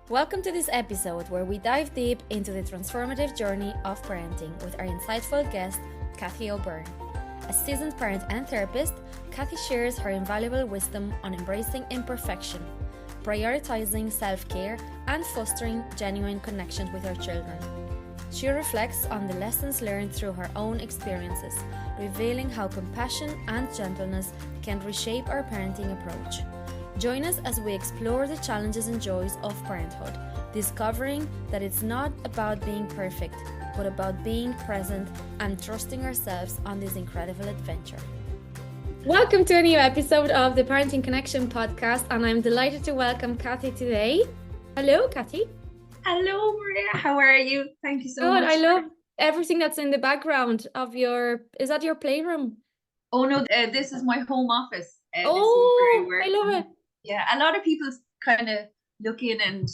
Welcome to this episode where we dive deep into the transformative journey of parenting with our insightful guest, Cathy O'Byrne. A seasoned parent and therapist, Cathy shares her invaluable wisdom on embracing imperfection, prioritizing self-care, and fostering genuine connections with her children. She reflects on the lessons learned through her own experiences, revealing how compassion and gentleness can reshape our parenting approach. Join us as we explore the challenges and joys of parenthood, discovering that it's not about being perfect, but about being present and trusting ourselves on this incredible adventure. Welcome to a new episode of the Parenting Connection podcast, and I'm delighted to welcome Cathy today. Hello, Cathy. Hello, Mireia. How are you? Thank you so much. I love everything that's in the background of is that your playroom? Oh no, this is my home office. I love it. Yeah, a lot of people kind of look in and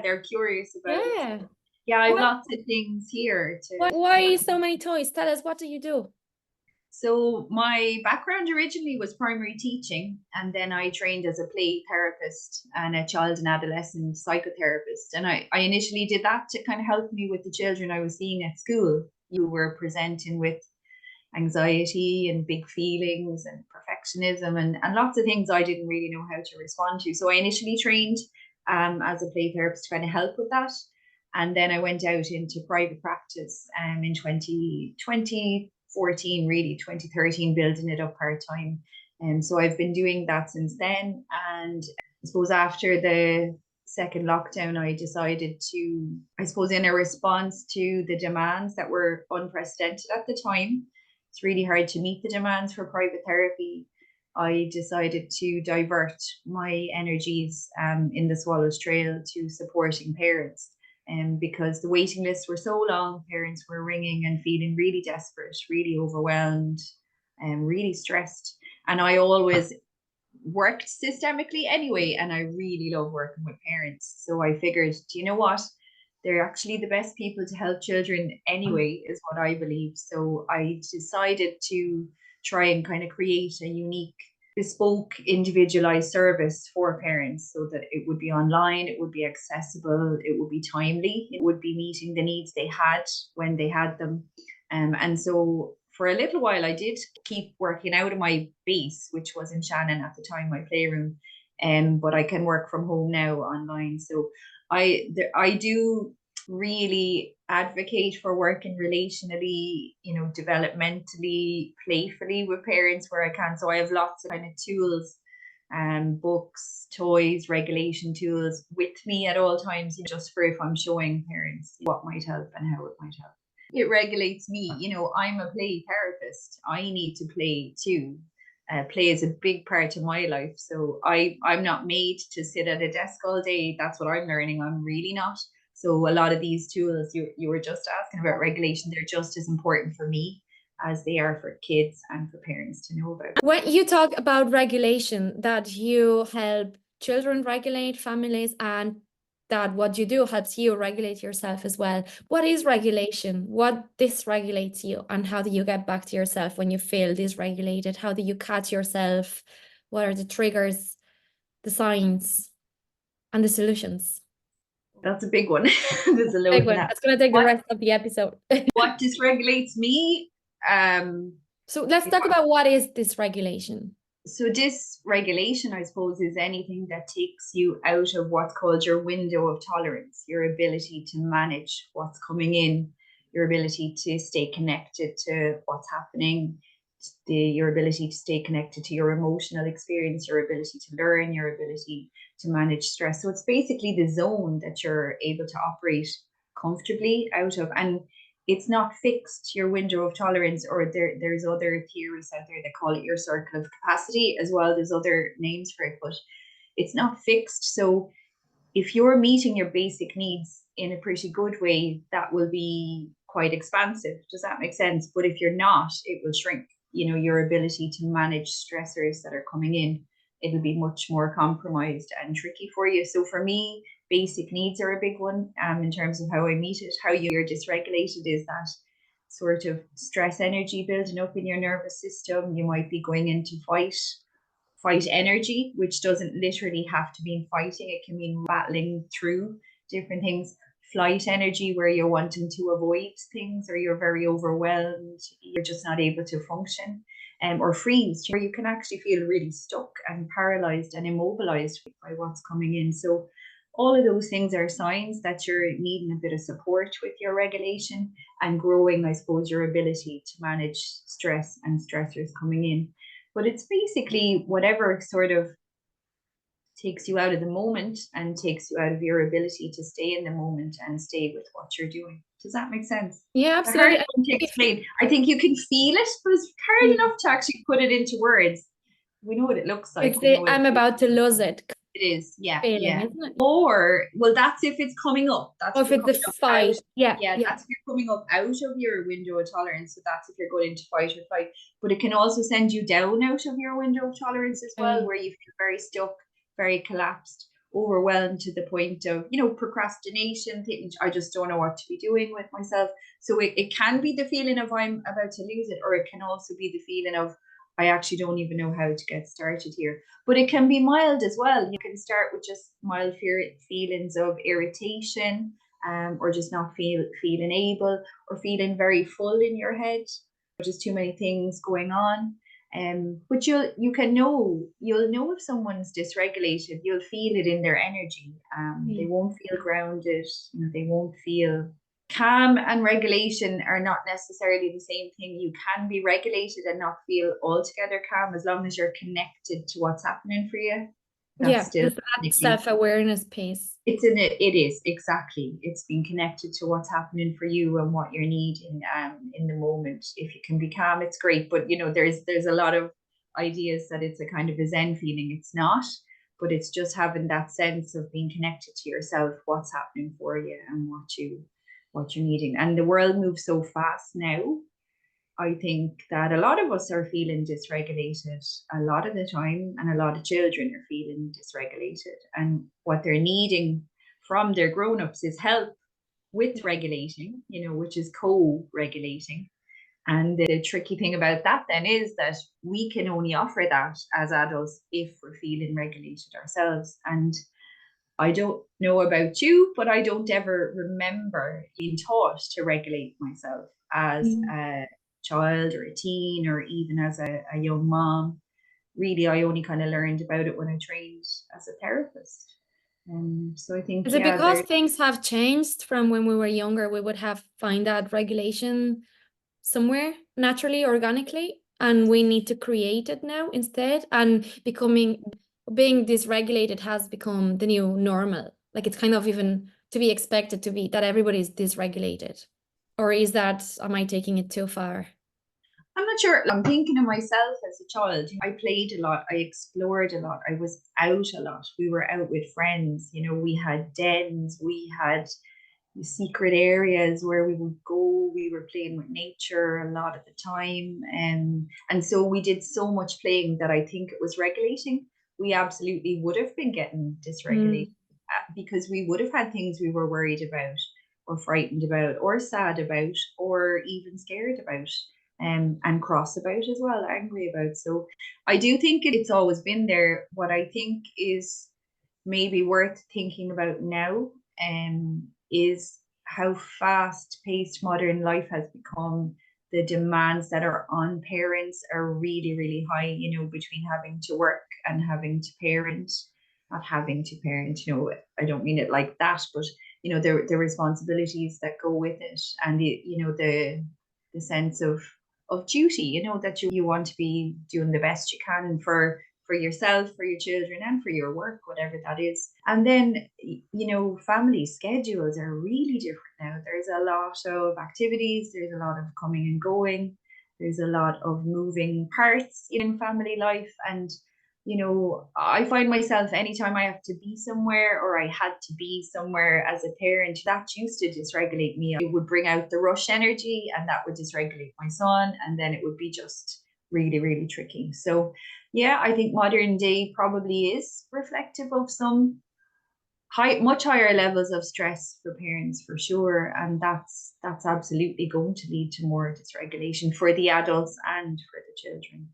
they're curious about it. Yeah, I have lots of things here. Why so many toys? Tell us, what do you do? So my background originally was primary teaching, and then I trained as a play therapist and a child and adolescent psychotherapist. And I initially did that to kind of help me with the children I was seeing at school. You were presenting with anxiety and big feelings and perfectionism and lots of things I didn't really know how to respond to. So I initially trained as a play therapist to kind of help with that. And then I went out into private practice in 2014, really 2013, building it up part-time. And so I've been doing that since then. And I suppose after the second lockdown, I decided to, in a response to the demands that were unprecedented at the time, it's really hard to meet the demands for private therapy. I decided to divert my energies in the Swallows Trail to supporting parents. Because the waiting lists were so long, parents were ringing and feeling really desperate, really overwhelmed, and really stressed. And I always worked systemically anyway, and I really love working with parents. So I figured, do you know what? They're actually the best people to help children anyway, is what I believe. So I decided to try and kind of create a unique, bespoke, individualized service for parents so that it would be online, it would be accessible, it would be timely, it would be meeting the needs they had when they had them. And so for a little while, I did keep working out of my base, which was in Shannon at the time, my playroom. But I can work from home now online. So I do really advocate for working relationally, developmentally, playfully with parents where I can. So I have lots of kind of tools, books, toys, regulation tools with me at all times, just for if I'm showing parents what might help and how it might help. It regulates me. I'm a play therapist. I need to play too. Play is a big part of my life. So I'm not made to sit at a desk all day. That's what I'm learning. I'm really not. So a lot of these tools you were just asking about regulation, they're just as important for me as they are for kids and for parents to know about. When you talk about regulation, that you help children regulate, families, and that what you do helps you regulate yourself as well. What is regulation? What dysregulates you? And how do you get back to yourself when you feel dysregulated? How do you catch yourself? What are the triggers, the signs, and the solutions? That's a big one. There's a big one. That's going to take the rest of the episode. What dysregulates me? So let's talk about what is dysregulation. So dysregulation, I suppose, is anything that takes you out of what's called your window of tolerance, your ability to manage what's coming in, your ability to stay connected to what's happening, your ability to stay connected to your emotional experience, your ability to learn, your ability to manage stress. So it's basically the zone that you're able to operate comfortably out of. And it's not fixed, your window of tolerance, or there's other theories out there that call it your circle of capacity as well. There's other names for it, but it's not fixed. So if you're meeting your basic needs in a pretty good way, that will be quite expansive. Does that make sense? But if you're not, it will shrink. Your ability to manage stressors that are coming in, it'll be much more compromised and tricky for you. So for me, basic needs are a big one in terms of how I meet it. How you're dysregulated is that sort of stress energy building up in your nervous system. You might be going into fight energy, which doesn't literally have to mean fighting. It can mean battling through different things. Flight energy, where you're wanting to avoid things or you're very overwhelmed, you're just not able to function. Or freeze, where you can actually feel really stuck and paralyzed and immobilized by what's coming in. So all of those things are signs that you're needing a bit of support with your regulation and growing, I suppose, your ability to manage stress and stressors coming in. But it's basically whatever sort of takes you out of the moment and takes you out of your ability to stay in the moment and stay with what you're doing. Does that make sense? Yeah, It's a hard absolutely. one to explain. I think you can feel it, but it's hard enough to actually put it into words. We know what it looks like. It's We know what I'm about to lose it it is. Yeah, feeling, yeah. isn't it? Or, well, that's if it's coming up. That's Or if if you're it's the coming up fight. out. Yeah, Yeah, yeah. that's if you're coming up out of your window of tolerance. So that's if you're going into fight or flight. But it can also send you down out of your window of tolerance as well, where you feel very stuck, very collapsed, overwhelmed to the point of, procrastination, thinking, I just don't know what to be doing with myself. So it can be the feeling of I'm about to lose it, or it can also be the feeling of I actually don't even know how to get started here. But it can be mild as well. You can start with just mild feelings of irritation, or just not feeling able, or feeling very full in your head, just too many things going on. But you'll know if someone's dysregulated. You'll feel it in their energy. They won't feel grounded. They won't feel calm. And regulation are not necessarily the same thing. You can be regulated and not feel altogether calm, as long as you're connected to what's happening for you. That's still that self-awareness piece. It is exactly. It's being connected to what's happening for you and what you're needing in the moment. If you can be calm, it's great. But there's a lot of ideas that it's a kind of a Zen feeling. It's not, but it's just having that sense of being connected to yourself, what's happening for you and what you're needing. And the world moves so fast now. I think that a lot of us are feeling dysregulated a lot of the time, and a lot of children are feeling dysregulated. And what they're needing from their grown-ups is help with regulating, which is co-regulating. And the tricky thing about that then is that we can only offer that as adults if we're feeling regulated ourselves. And I don't know about you, but I don't ever remember being taught to regulate myself as a child or a teen, or even as a young mom. Really, I only kind of learned about it when I trained as a therapist. So I think, is it because things have changed from when we were younger? We would have find that regulation somewhere naturally, organically, and we need to create it now instead. And being dysregulated has become the new normal. Like it's kind of even to be expected to be that everybody's dysregulated. Or am I taking it too far? I'm not sure. I'm thinking of myself as a child. I played a lot. I explored a lot. I was out a lot. We were out with friends. We had dens. We had secret areas where we would go. We were playing with nature a lot of the time. And so we did so much playing that I think it was regulating. We absolutely would have been getting dysregulated because we would have had things we were worried about, or frightened about, or sad about, or even scared about. And cross about as well, angry about. So I do think it's always been there. What I think is maybe worth thinking about now is how fast-paced modern life has become. The demands that are on parents are really, really high, between having to work and having to parent. Not having to parent, I don't mean it like that, but the responsibilities that go with it, and the sense of duty, that you want to be doing the best you can for yourself, for your children, and for your work, whatever that is. And then, family schedules are really different now. There's a lot of activities, there's a lot of coming and going, there's a lot of moving parts in family life. And I find myself, anytime I have to be somewhere, or I had to be somewhere as a parent, that used to dysregulate me. It would bring out the rush energy, and that would dysregulate my son, and then it would be just really, really tricky. So yeah, I think modern day probably is reflective of some much higher levels of stress for parents, for sure. And that's absolutely going to lead to more dysregulation for the adults and for the children.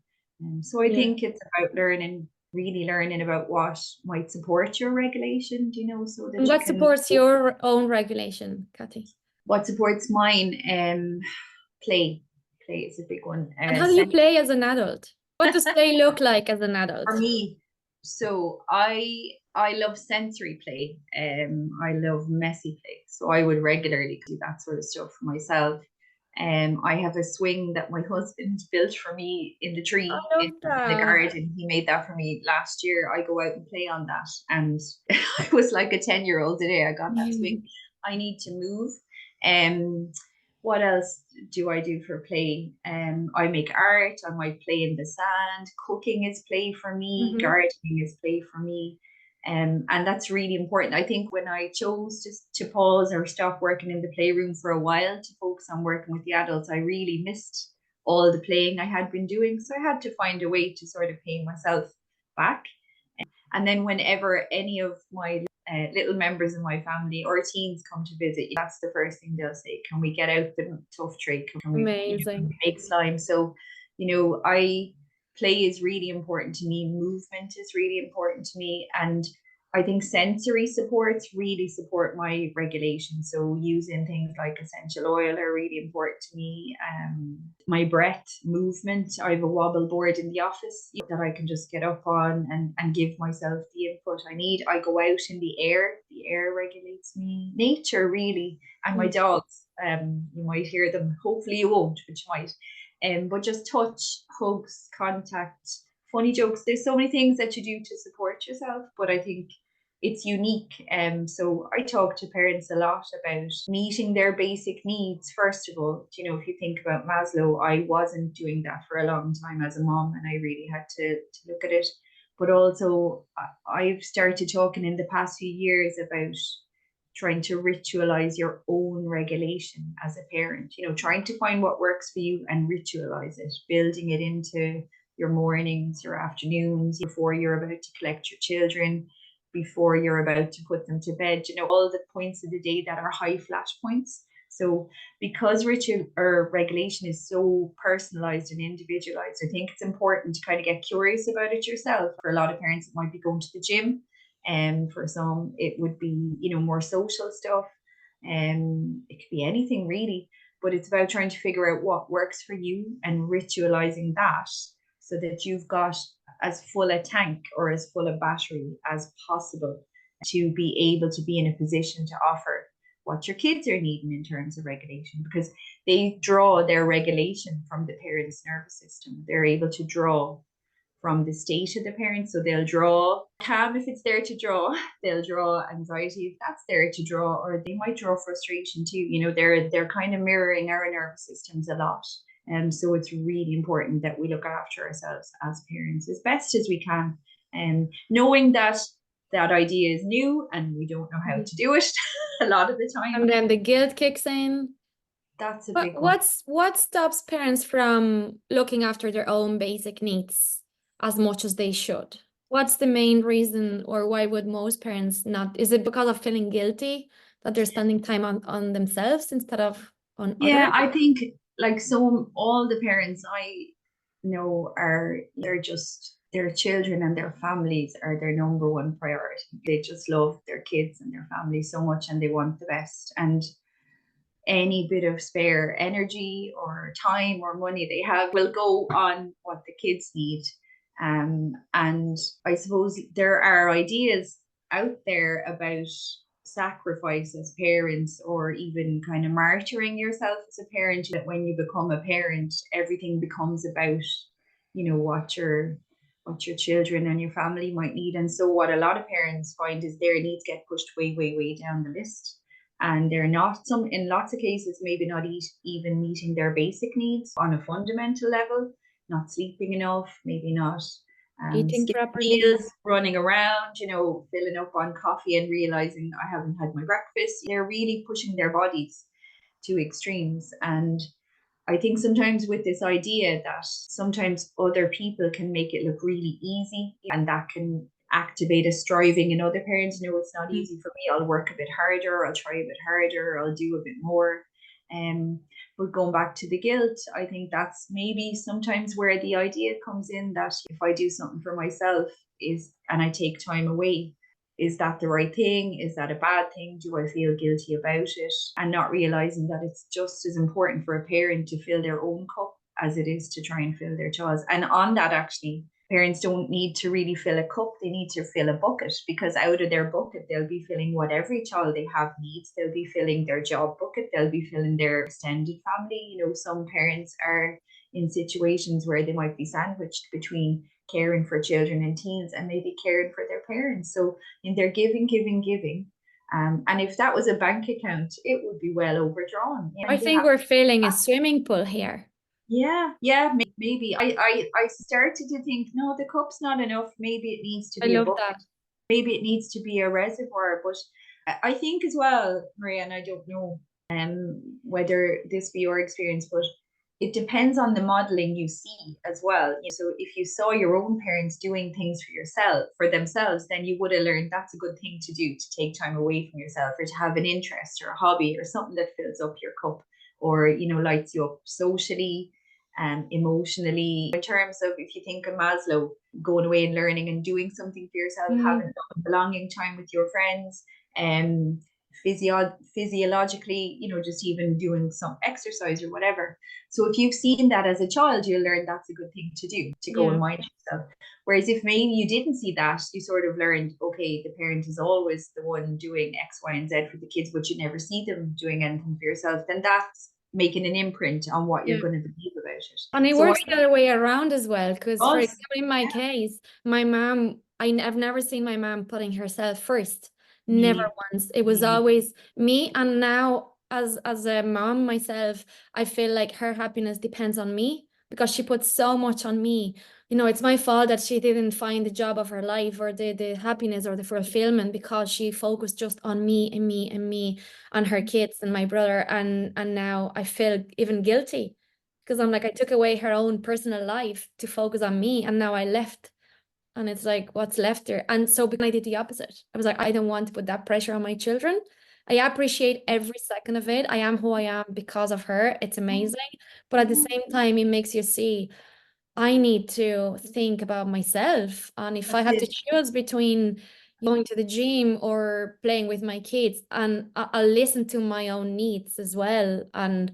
So I think it's about learning really learning about what might support your regulation, so And that you what can. supports your own regulation, Cathy? What supports mine? Play. Play is a big one. And how do you play as an adult? What does play look like as an adult? For me, so I love sensory play. I love messy play. So I would regularly do that sort of stuff for myself. I have a swing that my husband built for me in the I tree love in the that. garden. He made that for me last year. I go out and play on that, and I was like a 10-year-old today. I got that swing. I need to move. What else do I do for play? I make art. I might play in the sand. Cooking is play for me. Gardening is play for me. And that's really important. I think when I chose just to pause or stop working in the playroom for a while to focus on working with the adults, I really missed all the playing I had been doing. So I had to find a way to sort of pay myself back. And then whenever any of my little members of my family or teens come to visit, that's the first thing they'll say: can we get out the tough tray? Can we, Amazing. make slime? So, I play is really important to me. Movement is really important to me. And I think sensory supports really support my regulation. So using things like essential oil are really important to me. My breath, movement. I have a wobble board in the office that I can just get up on and give myself the input I need. I go out in the air. The air regulates me. Nature, really. And my dogs. You might hear them. Hopefully you won't, but you might. But just touch, hugs, contact, funny jokes. There's so many things that you do to support yourself, but I think it's unique. So I talk to parents a lot about meeting their basic needs. First of all, if you think about Maslow, I wasn't doing that for a long time as a mom, and I really had to look at it. But also, I've started talking in the past few years about trying to ritualize your own regulation as a parent, trying to find what works for you and ritualize it, building it into your mornings, your afternoons, before you're about to collect your children, before you're about to put them to bed, all the points of the day that are high flash points. So because ritual or regulation is so personalized and individualized, I think it's important to kind of get curious about it yourself. For a lot of parents, it might be going to the gym. And for some, it would be, more social stuff. It could be anything really, but it's about trying to figure out what works for you and ritualizing that so that you've got as full a tank or as full a battery as possible to be able to be in a position to offer what your kids are needing in terms of regulation, because they draw their regulation from the parent's nervous system. They're able to draw from the state of the parent. So they'll draw calm if it's there to draw. They'll draw anxiety if that's there to draw, or they might draw frustration too. They're kind of mirroring our nervous systems a lot. And so it's really important that we look after ourselves as parents as best as we can. And knowing that idea is new and we don't know how to do it a lot of the time. And then the guilt kicks in. That's a big one. What stops parents from looking after their own basic needs as much as they should? What's the main reason, or why would most parents not? Is it because of feeling guilty that they're spending time on themselves instead of on others? I think all the parents I know they're just their children and their families are their number one priority. They just love their kids and their family so much, and they want the best. And any bit of spare energy or time or money they have will go on what the kids need. And I suppose there are ideas out there about sacrifice as parents, or even kind of martyring yourself as a parent, that when you become a parent, everything becomes about, what your children and your family might need. And so what a lot of parents find is their needs get pushed way, way, way down the list. And they're not, in lots of cases, maybe not even meeting their basic needs on a fundamental level, not sleeping enough, maybe not Eating properly, meals, running around, filling up on coffee and realizing I haven't had my breakfast. They're really pushing their bodies to extremes. And I think sometimes with this idea that sometimes other people can make it look really easy, and that can activate a striving in other parents. It's not easy for me. I'll work a bit harder, I'll try a bit harder, I'll do a bit more. But going back to the guilt, I think that's maybe sometimes where the idea comes in that if I do something for myself and I take time away, is that the right thing? Is that a bad thing? Do I feel guilty about it? And not realizing that it's just as important for a parent to fill their own cup as it is to try and fill their child's. And on that, actually, parents don't need to really fill a cup, they need to fill a bucket, because out of their bucket they'll be filling what every child they have needs. They'll be filling their job bucket, they'll be filling their extended family. Some parents are in situations where they might be sandwiched between caring for children and teens and maybe caring for their parents. So in their giving. And if that was a bank account, it would be well overdrawn. I think we're filling a swimming pool here. Yeah, maybe. I started to think, no, the cup's not enough. Maybe it needs to be I a love bucket. that. Maybe it needs to be a reservoir. But I think as well, Mireia, and I don't know whether this be your experience, but it depends on the modeling you see as well. So if you saw your own parents doing things for themselves, then you would have learned that's a good thing to do, to take time away from yourself, or to have an interest or a hobby or something that fills up your cup, or lights you up socially, emotionally. In terms of, if you think of Maslow, going away and learning and doing something for yourself, having belonging time with your friends, physiologically, just even doing some exercise or whatever. So if you've seen that as a child, you'll learn that's a good thing to do, to go and mind yourself. Whereas if maybe you didn't see that, you sort of learned, okay, the parent is always the one doing X, Y, and Z for the kids, but you never see them doing anything for yourself, then that's making an imprint on what you're going to believe about it. And it works the other way around as well, because for example, in my case, my mom, I've never seen my mom putting herself first. Never once. It was always me. And now as a mom myself, I feel like her happiness depends on me, because she puts so much on me. It's my fault that she didn't find the job of her life, or the happiness or the fulfillment, because she focused just on me and me and me and her kids and my brother. And now I feel even guilty, because I'm like, I took away her own personal life to focus on me, and now I left. And it's like, what's left there? And so I did the opposite. I was like, I don't want to put that pressure on my children. I appreciate every second of it. I am who I am because of her. It's amazing. But at the same time, it makes you see, I need to think about myself. And if I have to choose between going to the gym or playing with my kids, and I'll listen to my own needs as well. And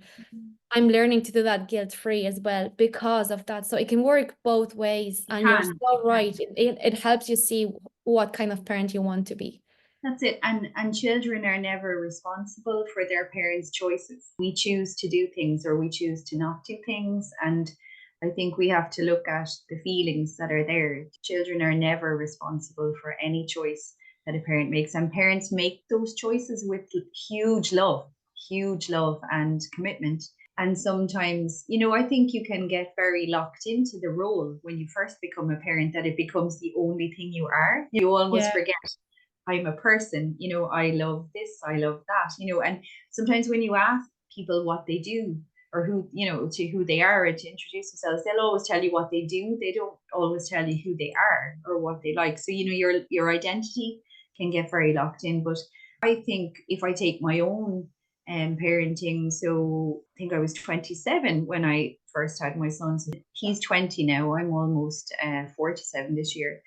I'm learning to do that guilt-free as well because of that. So it can work both ways. And you're so right. It helps you see what kind of parent you want to be. That's it. And children are never responsible for their parents' choices. We choose to do things or we choose to not do things. And I think we have to look at the feelings that are there. Children are never responsible for any choice that a parent makes. And parents make those choices with huge love and commitment. And sometimes, I think you can get very locked into the role when you first become a parent, that it becomes the only thing you are. You almost forget, I'm a person, I love this, I love that, and sometimes when you ask people what they do or who, to who they are and to introduce themselves, they'll always tell you what they do. They don't always tell you who they are or what they like. So, your identity can get very locked in. But I think if I take my own parenting, so I think I was 27 when I first had my son. So he's 20 now. I'm almost 47 this year.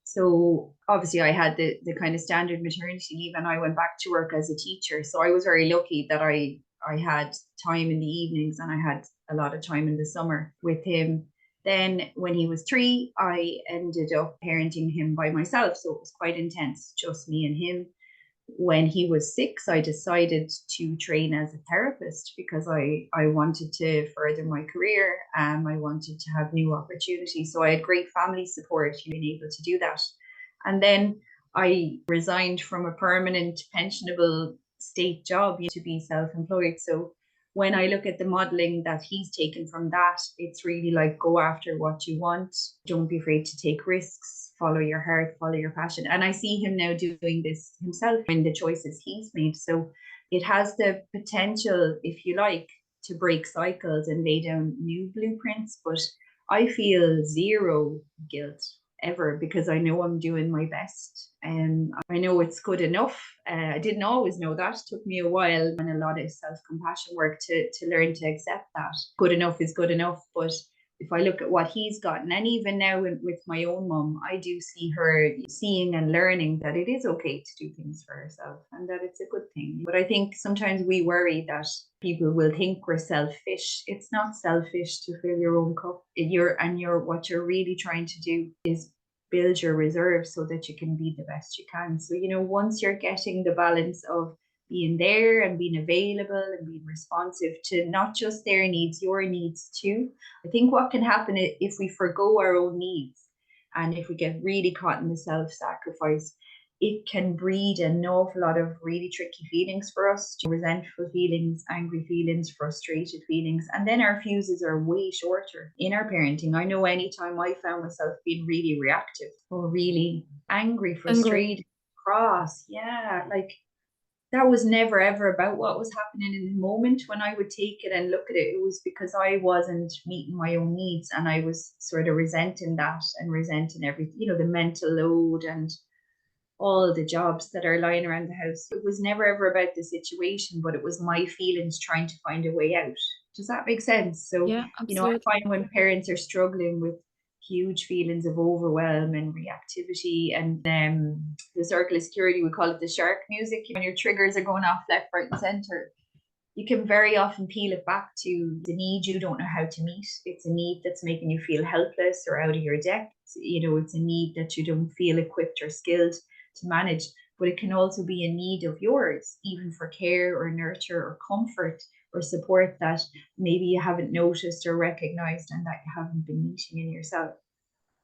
So obviously I had the kind of standard maternity leave, and I went back to work as a teacher. So I was very lucky that I had time in the evenings and I had a lot of time in the summer with him. Then when he was 3, I ended up parenting him by myself. So it was quite intense, just me and him. When he was 6, I decided to train as a therapist because I wanted to further my career. I wanted to have new opportunities. So I had great family support, being able to do that. And then I resigned from a permanent pensionable state job to be self-employed. So when I look at the modeling that he's taken from that, it's really like, go after what you want. Don't be afraid to take risks. Follow your heart, follow your passion. And I see him now doing this himself in the choices he's made. So it has the potential, if you like, to break cycles and lay down new blueprints. But I feel zero guilt ever, because I know I'm doing my best. And I know it's good enough. I didn't always know that. It took me a while and a lot of self-compassion work to learn to accept that. Good enough is good enough. But if I look at what he's gotten, and even now with my own mum, I do see her seeing and learning that it is okay to do things for herself and that it's a good thing. But I think sometimes we worry that people will think we're selfish. It's not selfish to fill your own cup. What you're really trying to do is build your reserve so that you can be the best you can. So, once you're getting the balance of being there and being available and being responsive to not just their needs, your needs too. I think what can happen if we forgo our own needs and if we get really caught in the self-sacrifice, it can breed an awful lot of really tricky feelings for us, resentful feelings, angry feelings, frustrated feelings. And then our fuses are way shorter in our parenting. I know anytime I found myself being really reactive or really angry, frustrated, cross, that was never ever about what was happening in the moment. When I would take it and look at it, it was because I wasn't meeting my own needs and I was sort of resenting that and resenting everything, the mental load and all the jobs that are lying around the house. It was never ever about the situation, but it was my feelings trying to find a way out. Does that make sense? So, Yeah, absolutely. I find when parents are struggling with huge feelings of overwhelm and reactivity and the circle of security, we call it the shark music, when your triggers are going off left, right, and center, you can very often peel it back to the need you don't know how to meet. It's a need that's making you feel helpless or out of your depth. It's a need that you don't feel equipped or skilled to manage, but it can also be a need of yours, even for care or nurture or comfort or support that maybe you haven't noticed or recognized and that you haven't been meeting in yourself.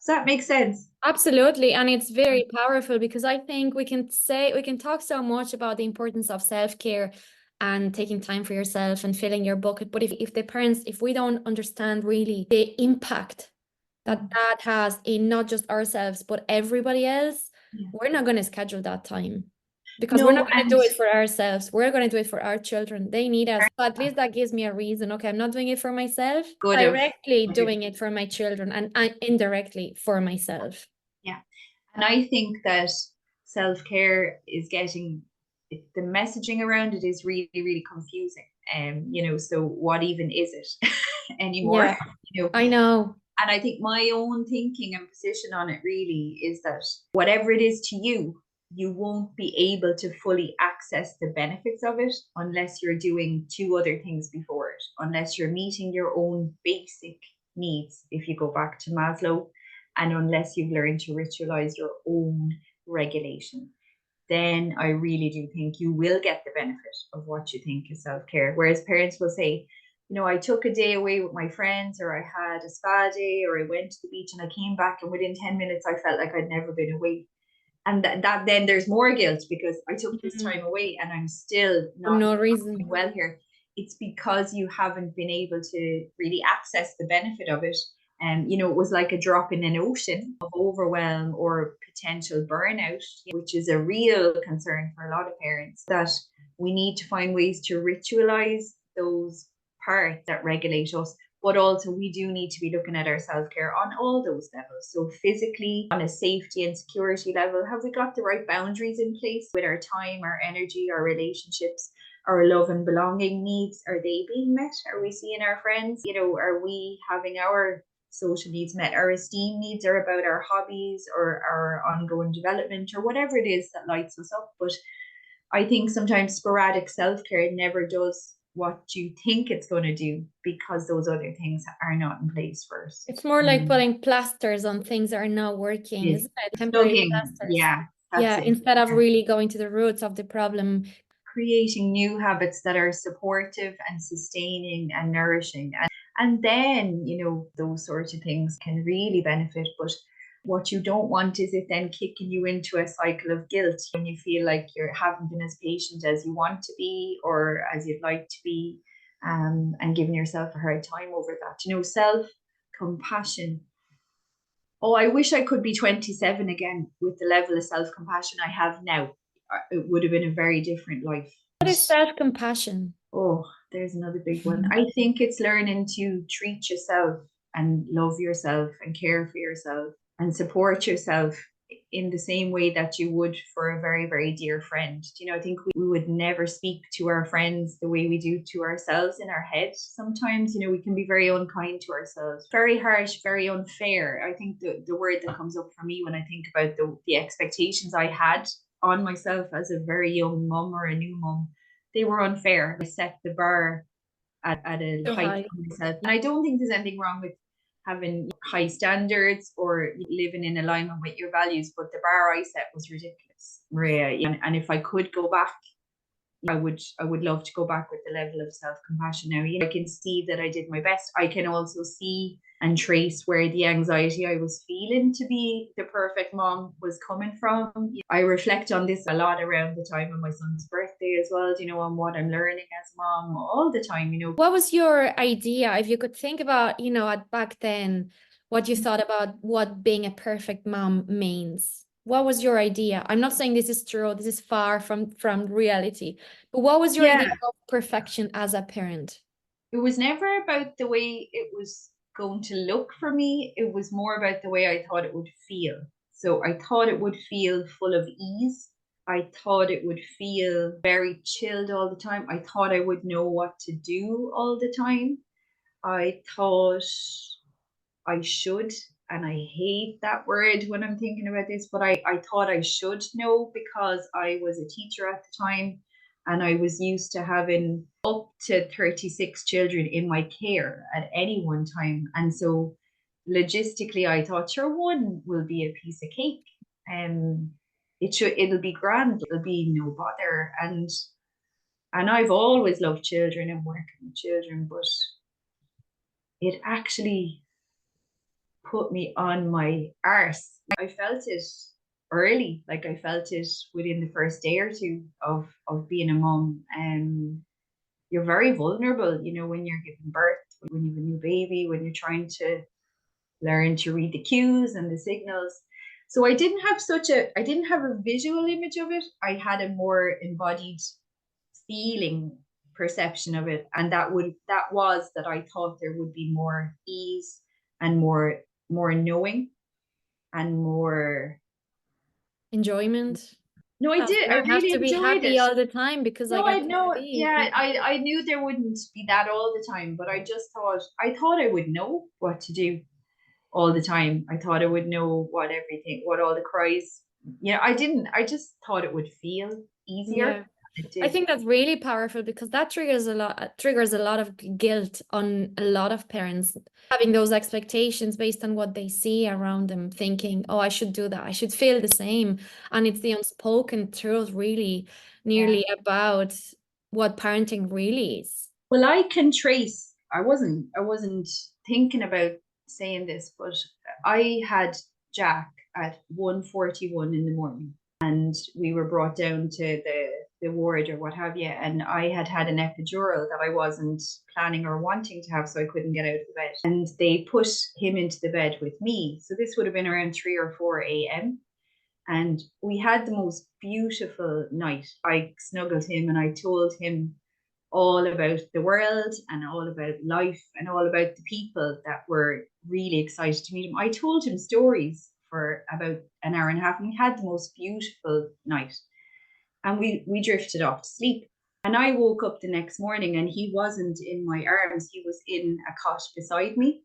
Does that make sense? Absolutely. And it's very powerful because I think we can talk so much about the importance of self-care and taking time for yourself and filling your bucket. But if we don't understand really the impact that has in not just ourselves, but everybody else, we're not going to schedule that time. Because we're not going to do it for ourselves. We're going to do it for our children. They need us. But at least that gives me a reason. Okay, I'm not doing it for myself. Directly doing it for my children and indirectly for myself. Yeah. And I think that self-care is getting, the messaging around it is really, really confusing. So what even is it anymore? Yeah, I know. And I think my own thinking and position on it really is that whatever it is to you, you won't be able to fully access the benefits of it unless you're doing two other things before it, unless you're meeting your own basic needs, if you go back to Maslow, and unless you've learned to ritualize your own regulation. Then I really do think you will get the benefit of what you think is self-care. Whereas parents will say, I took a day away with my friends, or I had a spa day, or I went to the beach and I came back and within 10 minutes I felt like I'd never been away. And that then there's more guilt because I took this time away and I'm still not no reason well here. It's because you haven't been able to really access the benefit of it. And it was like a drop in an ocean of overwhelm or potential burnout, which is a real concern for a lot of parents, that we need to find ways to ritualize those parts that regulate us. But also we do need to be looking at our self-care on all those levels. So physically, on a safety and security level, have we got the right boundaries in place with our time, our energy, our relationships, our love and belonging needs? Are they being met? Are we seeing our friends? Are we having our social needs met? Our esteem needs are about our hobbies or our ongoing development or whatever it is that lights us up. But I think sometimes sporadic self-care never does what you think it's going to do because those other things are not in place first. It's more like putting plasters on things that are not working, isn't it? Temporary plasters. Yeah, instead of really going to the roots of the problem. Creating new habits that are supportive and sustaining and nourishing. And then, those sorts of things can really benefit. But what you don't want is it then kicking you into a cycle of guilt when you feel like you haven't been as patient as you want to be or as you'd like to be, and giving yourself a hard time over that. Self-compassion. Oh, I wish I could be 27 again with the level of self-compassion I have now. It would have been a very different life. What is self-compassion? Oh, there's another big one. I think it's learning to treat yourself and love yourself and care for yourself and support yourself in the same way that you would for a very, very dear friend. I think we would never speak to our friends the way we do to ourselves in our head. Sometimes, we can be very unkind to ourselves, very harsh, very unfair. I think the word that comes up for me when I think about the expectations I had on myself as a very young mum or a new mum, they were unfair. I set the bar at a So height high. for myself. And I don't think there's anything wrong with having high standards or living in alignment with your values, but the bar I set was ridiculous, Mireia. And if I could go back, I would love to go back with the level of self-compassion now. I can see that I did my best. I can also see and trace where the anxiety I was feeling to be the perfect mom was coming from. I reflect on this a lot around the time of my son's birthday as well, on what I'm learning as a mom all the time. What was your idea, if you could think about, at back then, what you thought about what being a perfect mom means? What was your idea? I'm not saying this is true, this is far from reality, but what was your Yeah, idea of perfection as a parent? it was never about the way it was going to look for me. It was more about the way I thought it would feel. So I thought it would feel full of ease. I thought it would feel very chilled all the time. I thought I would know what to do all the time. I thought I should, and I hate that word when I'm thinking about this, but I thought I should know because I was a teacher at the time and I was used to having up to 36 children in my care at any one time. And so logistically, I thought, sure, one will be a piece of cake. And it'll be grand, it'll be no bother. And I've always loved children and working with children, but it actually put me on my arse. I felt it early, like I felt it within the first day or two of being a mom. You're very vulnerable, when you're giving birth, when you have a new baby, when you're trying to learn to read the cues and the signals. So I didn't have a visual image of it. I had a more embodied feeling perception of it. And that was that I thought there would be more ease and more knowing and more. Enjoyment. No, I As did. you I don't have really to be enjoyed happy it. all the time because I No, I got to know. be. Yeah, I knew there wouldn't be that all the time, but I thought I would know what to do all the time. I thought I would know what all the cries. Yeah, I didn't. I just thought it would feel Yeah. easier. It I did. think that's really powerful because that triggers a lot of guilt on a lot of parents, having those expectations based on what they see around them, thinking, oh, I should do that, I should feel the same. And it's the unspoken truth really Yeah. nearly about what parenting really is. Well, I can trace. I wasn't thinking about saying this, but I had Jack at 1:41 in the morning, and we were brought down to the ward or what have you, and I had an epidural that I wasn't planning or wanting to have, so I couldn't get out of the bed. And they put him into the bed with me. So this would have been around 3 or 4 a.m. And we had the most beautiful night. I snuggled him and I told him all about the world and all about life and all about the people that were really excited to meet him. I told him stories for about an hour and a half, and we had the most beautiful night. And we drifted off to sleep. And I woke up the next morning and he wasn't in my arms, he was in a cot beside me.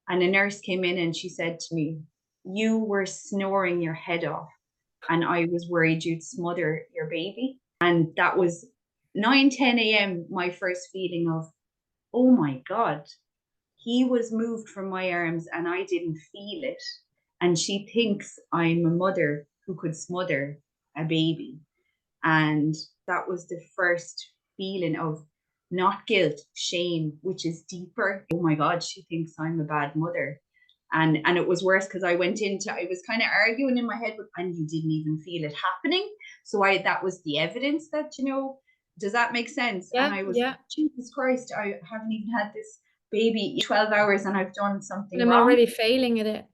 And a nurse came in and she said to me, "You were snoring your head off, and I was worried you'd smother your baby." And that was 9, 10 a.m. My first feeling of, oh my God, he was moved from my arms and I didn't feel it. And she thinks I'm a mother who could smother a baby. And that was the first feeling of not guilt, shame, which is deeper. Oh my God, she thinks I'm a bad mother. And it was worse because I was kind of arguing in my head, and you didn't even feel it happening. So that was the evidence that, does that make sense? And Yeah, I was, yeah. Jesus Christ, I haven't even had this baby 12 hours and I've done And something I'm wrong. already failing at it.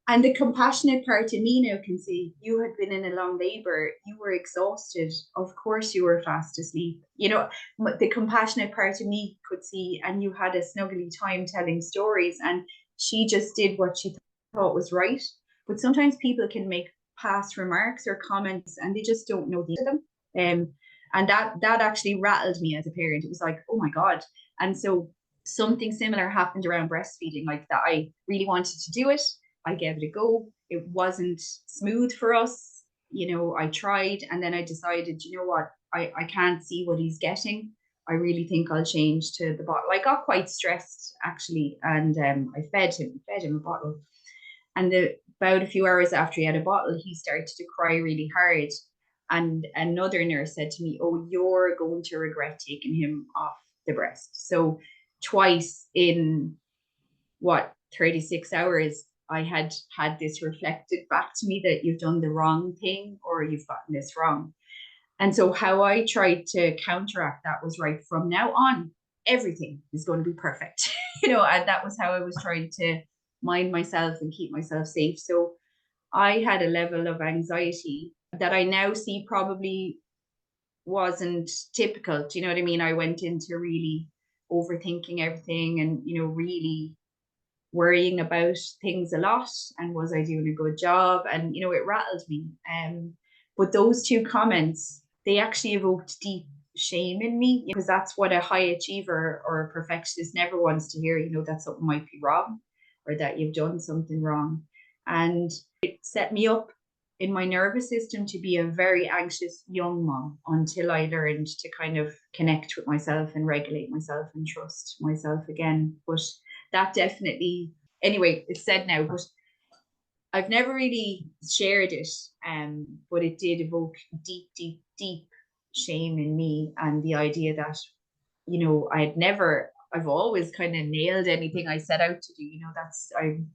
And the compassionate part of me now can see, you had been in a long labor, you were exhausted, of course you were fast asleep. The compassionate part of me could see, and you had a snuggly time telling stories, and she just did what she thought was right. But sometimes people can make past remarks or comments and they just don't know them. And that actually rattled me as a parent. It was like, oh my God. And so something similar happened around breastfeeding, like that I really wanted to do it. I gave it a go. It wasn't smooth for us. I tried, and then I decided, you know what, I can't see what he's getting. I really think I'll change to the bottle. I got quite stressed actually, and I fed him a bottle. And about a few hours after he had a bottle, he started to cry really hard. And another nurse said to me, "Oh, you're going to regret taking him off the breast." So twice in 36 hours, I had this reflected back to me that you've done the wrong thing or you've gotten this wrong. And so how I tried to counteract that was, right, from now on, everything is going to be perfect. And that was how I was trying to mind myself and keep myself safe. So I had a level of anxiety that I now see probably wasn't typical. Do you know what I mean? I went into really overthinking everything and, really worrying about things a lot. And was I doing a good job? And, it rattled me. But those two comments, they actually evoked deep shame in me, because that's what a high achiever or a perfectionist never wants to hear, that something might be wrong or that you've done something wrong. And it set me up in my nervous system to be a very anxious young mom until I learned to kind of connect with myself and regulate myself and trust myself again. But that definitely, anyway, it's said now, but I've never really shared it, but it did evoke deep, deep, deep shame in me, and the idea that, I've always kind of nailed anything I set out to do. I'm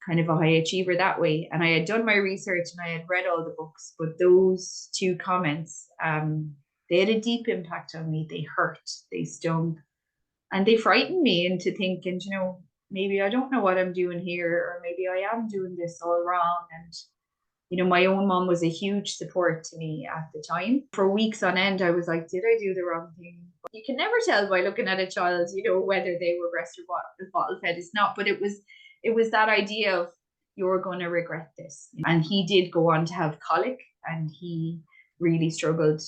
kind of a high achiever that way. And I had done my research and I had read all the books, but those two comments, they had a deep impact on me. They hurt, they stung, and they frightened me into thinking, maybe I don't know what I'm doing here, or maybe I am doing this all wrong. And, my own mom was a huge support to me at the time. For weeks on end, I was like, did I do the wrong thing? But you can never tell by looking at a child, whether they were breast or bottle fed. It's not, but it was that idea of, you're going to regret this. And he did go on to have colic, and he really struggled,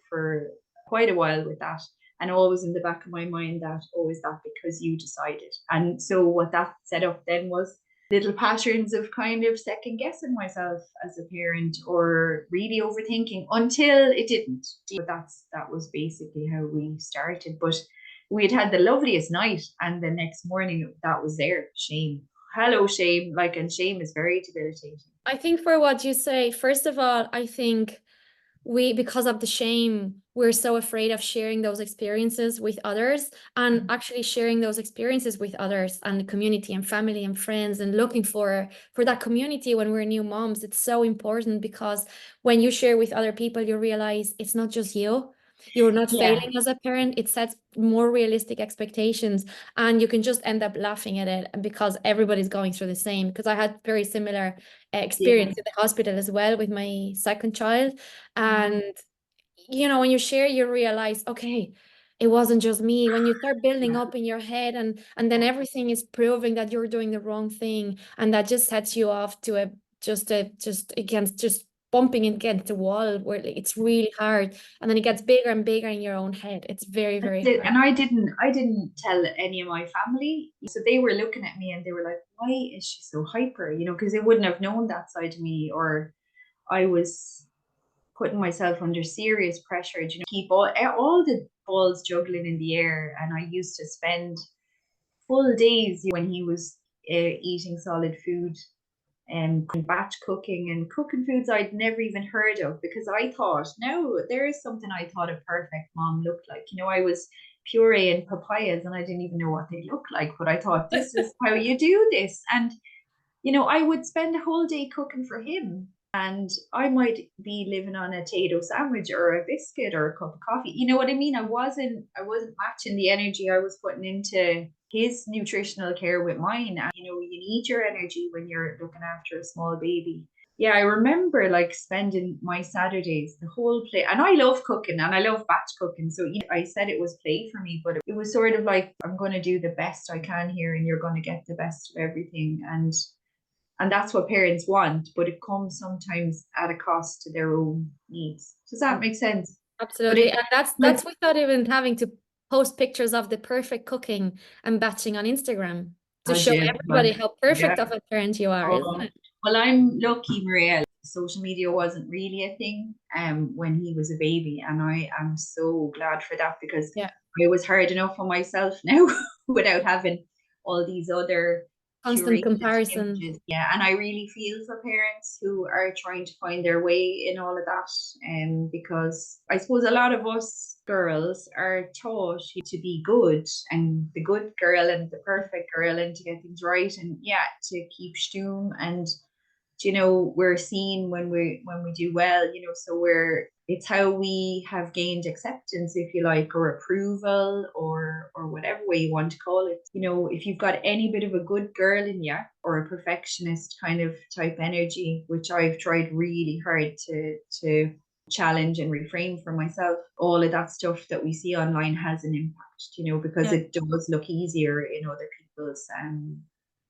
for quite a while with that. And always in the back of my mind that, oh, is that because you decided? And so what that set up then was little patterns of kind of second guessing myself as a parent, or really overthinking until it didn't. But that was basically how we started. But we had the loveliest night, and the next morning that was there. Shame. Hello, shame. And shame is very debilitating. I think for what you say, first of all, I think because of the shame, we're so afraid of sharing those experiences with others, and actually sharing those experiences with others and the community and family and friends, and looking for that community when we're new moms. It's so important, because when you share with other people, you realize it's not just you're not failing as a parent. It sets more realistic expectations, and you can just end up laughing at it because everybody's going through the same. Because I had very similar experience in the hospital as well with my second child. And when you share, you realize, okay, it wasn't just me. When you start building up in your head, and then everything is proving that you're doing the wrong thing, and that just sets you off to just bumping against the wall, where it's really hard, and then it gets bigger and bigger in your own head. It's very, very hard. And I didn't tell any of my family, so they were looking at me and they were like, why is she so hyper? Because they wouldn't have known that side of me, or I was putting myself under serious pressure to keep all the balls juggling in the air. And I used to spend full days when he was eating solid food and batch cooking and cooking foods I'd never even heard of, because I thought, no, there is something I thought a perfect mom looked like. I was pureeing papayas and I didn't even know what they looked like, but I thought, this is how you do this. And I would spend a whole day cooking for him, and I might be living on a potato sandwich or a biscuit or a cup of coffee. You know what I mean? I wasn't matching the energy I was putting into his nutritional care with mine. And, you need your energy when you're looking after a small baby. Yeah, I remember spending my Saturdays, the whole play. And I love cooking and I love batch cooking. So I said it was play for me, but it was sort of like, I'm going to do the best I can here and you're going to get the best of everything. And And that's what parents want, but it comes sometimes at a cost to their own needs. Does that make sense? But Absolutely. And that's without even having to post pictures of the perfect cooking and batching on Instagram to show everybody how perfect of a parent you are, isn't it? Well, I'm lucky, Mireia. Social media wasn't really a thing when he was a baby, and I am so glad for that, because it was hard enough on myself now without having all these other Constant curated comparison. images. Yeah, and I really feel for parents who are trying to find their way in all of that, because I suppose a lot of us girls are taught to be good and the good girl and the perfect girl and to get things right, and to keep stum, and we're seen when we do well, so it's how we have gained acceptance, if you like, or approval, or whatever way you want to call it. If you've got any bit of a good girl in you, or a perfectionist kind of type energy, which I've tried really hard to challenge and reframe for myself, all of that stuff that we see online has an impact, because it does look easier in other people's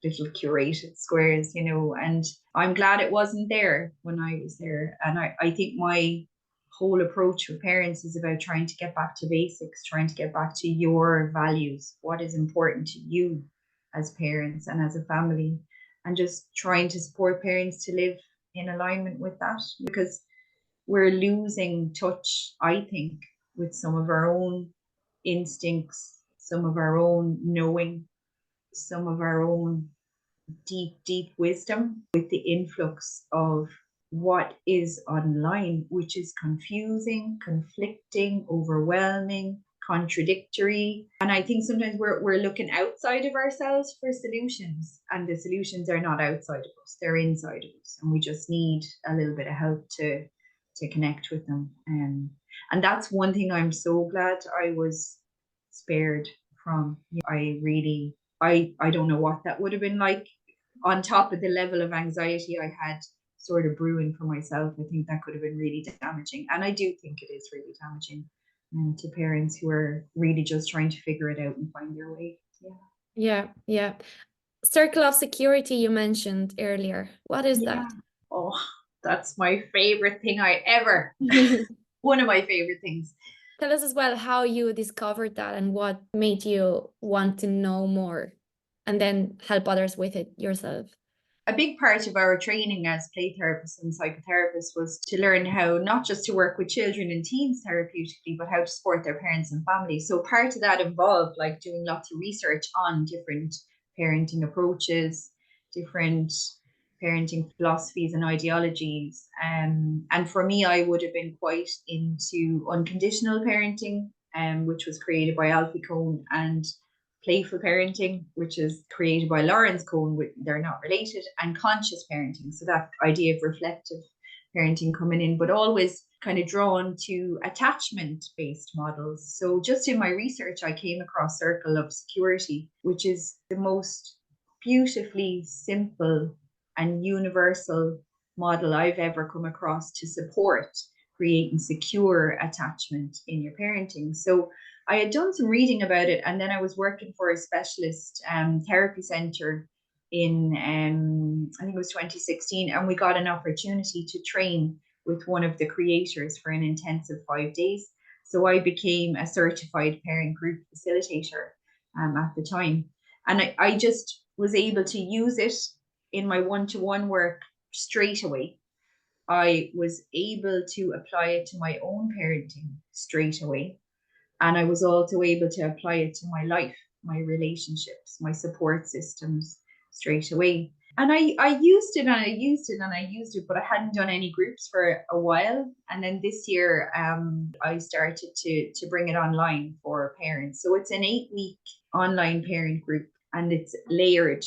little curated squares, and I'm glad it wasn't there when I was there. And I think my whole approach with parents is about trying to get back to basics, trying to get back to your values, what is important to you as parents and as a family, and just trying to support parents to live in alignment with that, because we're losing touch, I think, with some of our own instincts, some of our own knowing, some of our own deep wisdom with the influx of what is online, which is confusing, conflicting, overwhelming, contradictory. And I think sometimes we're looking outside of ourselves for solutions, and the solutions are not outside of us, they're inside of us, and we just need a little bit of help to connect with them. And that's one thing I'm so glad I was spared from. I don't know what that would have been like, on top of the level of anxiety I had sort of brewing for myself. I think that could have been really damaging. And I do think it is really damaging to parents who are really just trying to figure it out and find their way. Yeah. Circle of security you mentioned earlier. What is that? Oh, that's my favorite thing one of my favorite things. Tell us as well how you discovered that and what made you want to know more and then help others with it yourself. A big part of our training as play therapists and psychotherapists was to learn how not just to work with children and teens therapeutically, but how to support their parents and families. So part of that involved like doing lots of research on different parenting approaches, different parenting philosophies and ideologies. And for me, I would have been quite into unconditional parenting, which was created by Alfie Kohn, and playful parenting, which is created by Lawrence Cohen. They're not related, and conscious parenting. So that idea of reflective parenting coming in, but always kind of drawn to attachment-based models. So just in my research, I came across Circle of Security, which is the most beautifully simple and universal model I've ever come across to support creating secure attachment in your parenting. So I had done some reading about it, and then I was working for a specialist therapy center in, I think it was 2016, and we got an opportunity to train with one of the creators for an intensive 5 days. So I became a certified parent group facilitator at the time. And I just was able to use it in my one-to-one work straight away. I was able to apply it to my own parenting straight away. And I was also able to apply it to my life, my relationships, my support systems straight away. And I used it and I used it and I used it, but I hadn't done any groups for a while. And then this year, I started to bring it online for parents. So it's an 8-week online parent group, and it's layered.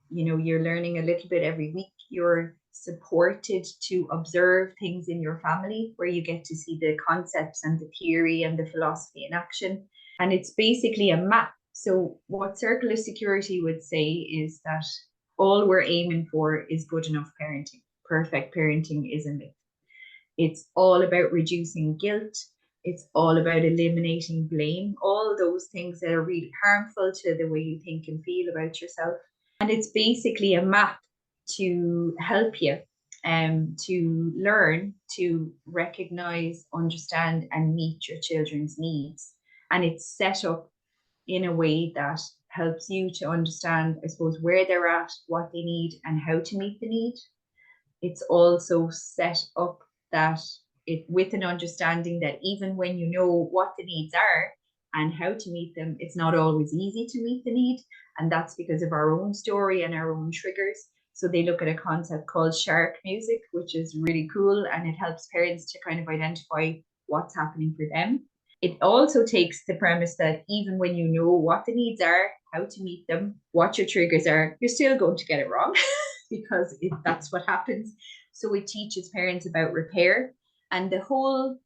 You're learning a little bit every week. You're supported to observe things in your family, where you get to see the concepts and the theory and the philosophy in action. And it's basically a map. So what Circle of Security would say is that all we're aiming for is good enough parenting. Perfect parenting is a myth. It's all about reducing guilt. It's all about eliminating blame, all those things that are really harmful to the way you think and feel about yourself. And it's basically a map to help you to learn to recognize, understand, and meet your children's needs. And it's set up in a way that helps you to understand, I suppose, where they're at, what they need, and how to meet the need. It's also set up that it with an understanding that even when you know what the needs are and how to meet them, it's not always easy to meet the need. And that's because of our own story and our own triggers. So they look at a concept called shark music, which is really cool. And it helps parents to kind of identify what's happening for them. It also takes the premise that even when you know what the needs are, how to meet them, what your triggers are, you're still going to get it wrong because that's what happens. So it teaches parents about repair. And the whole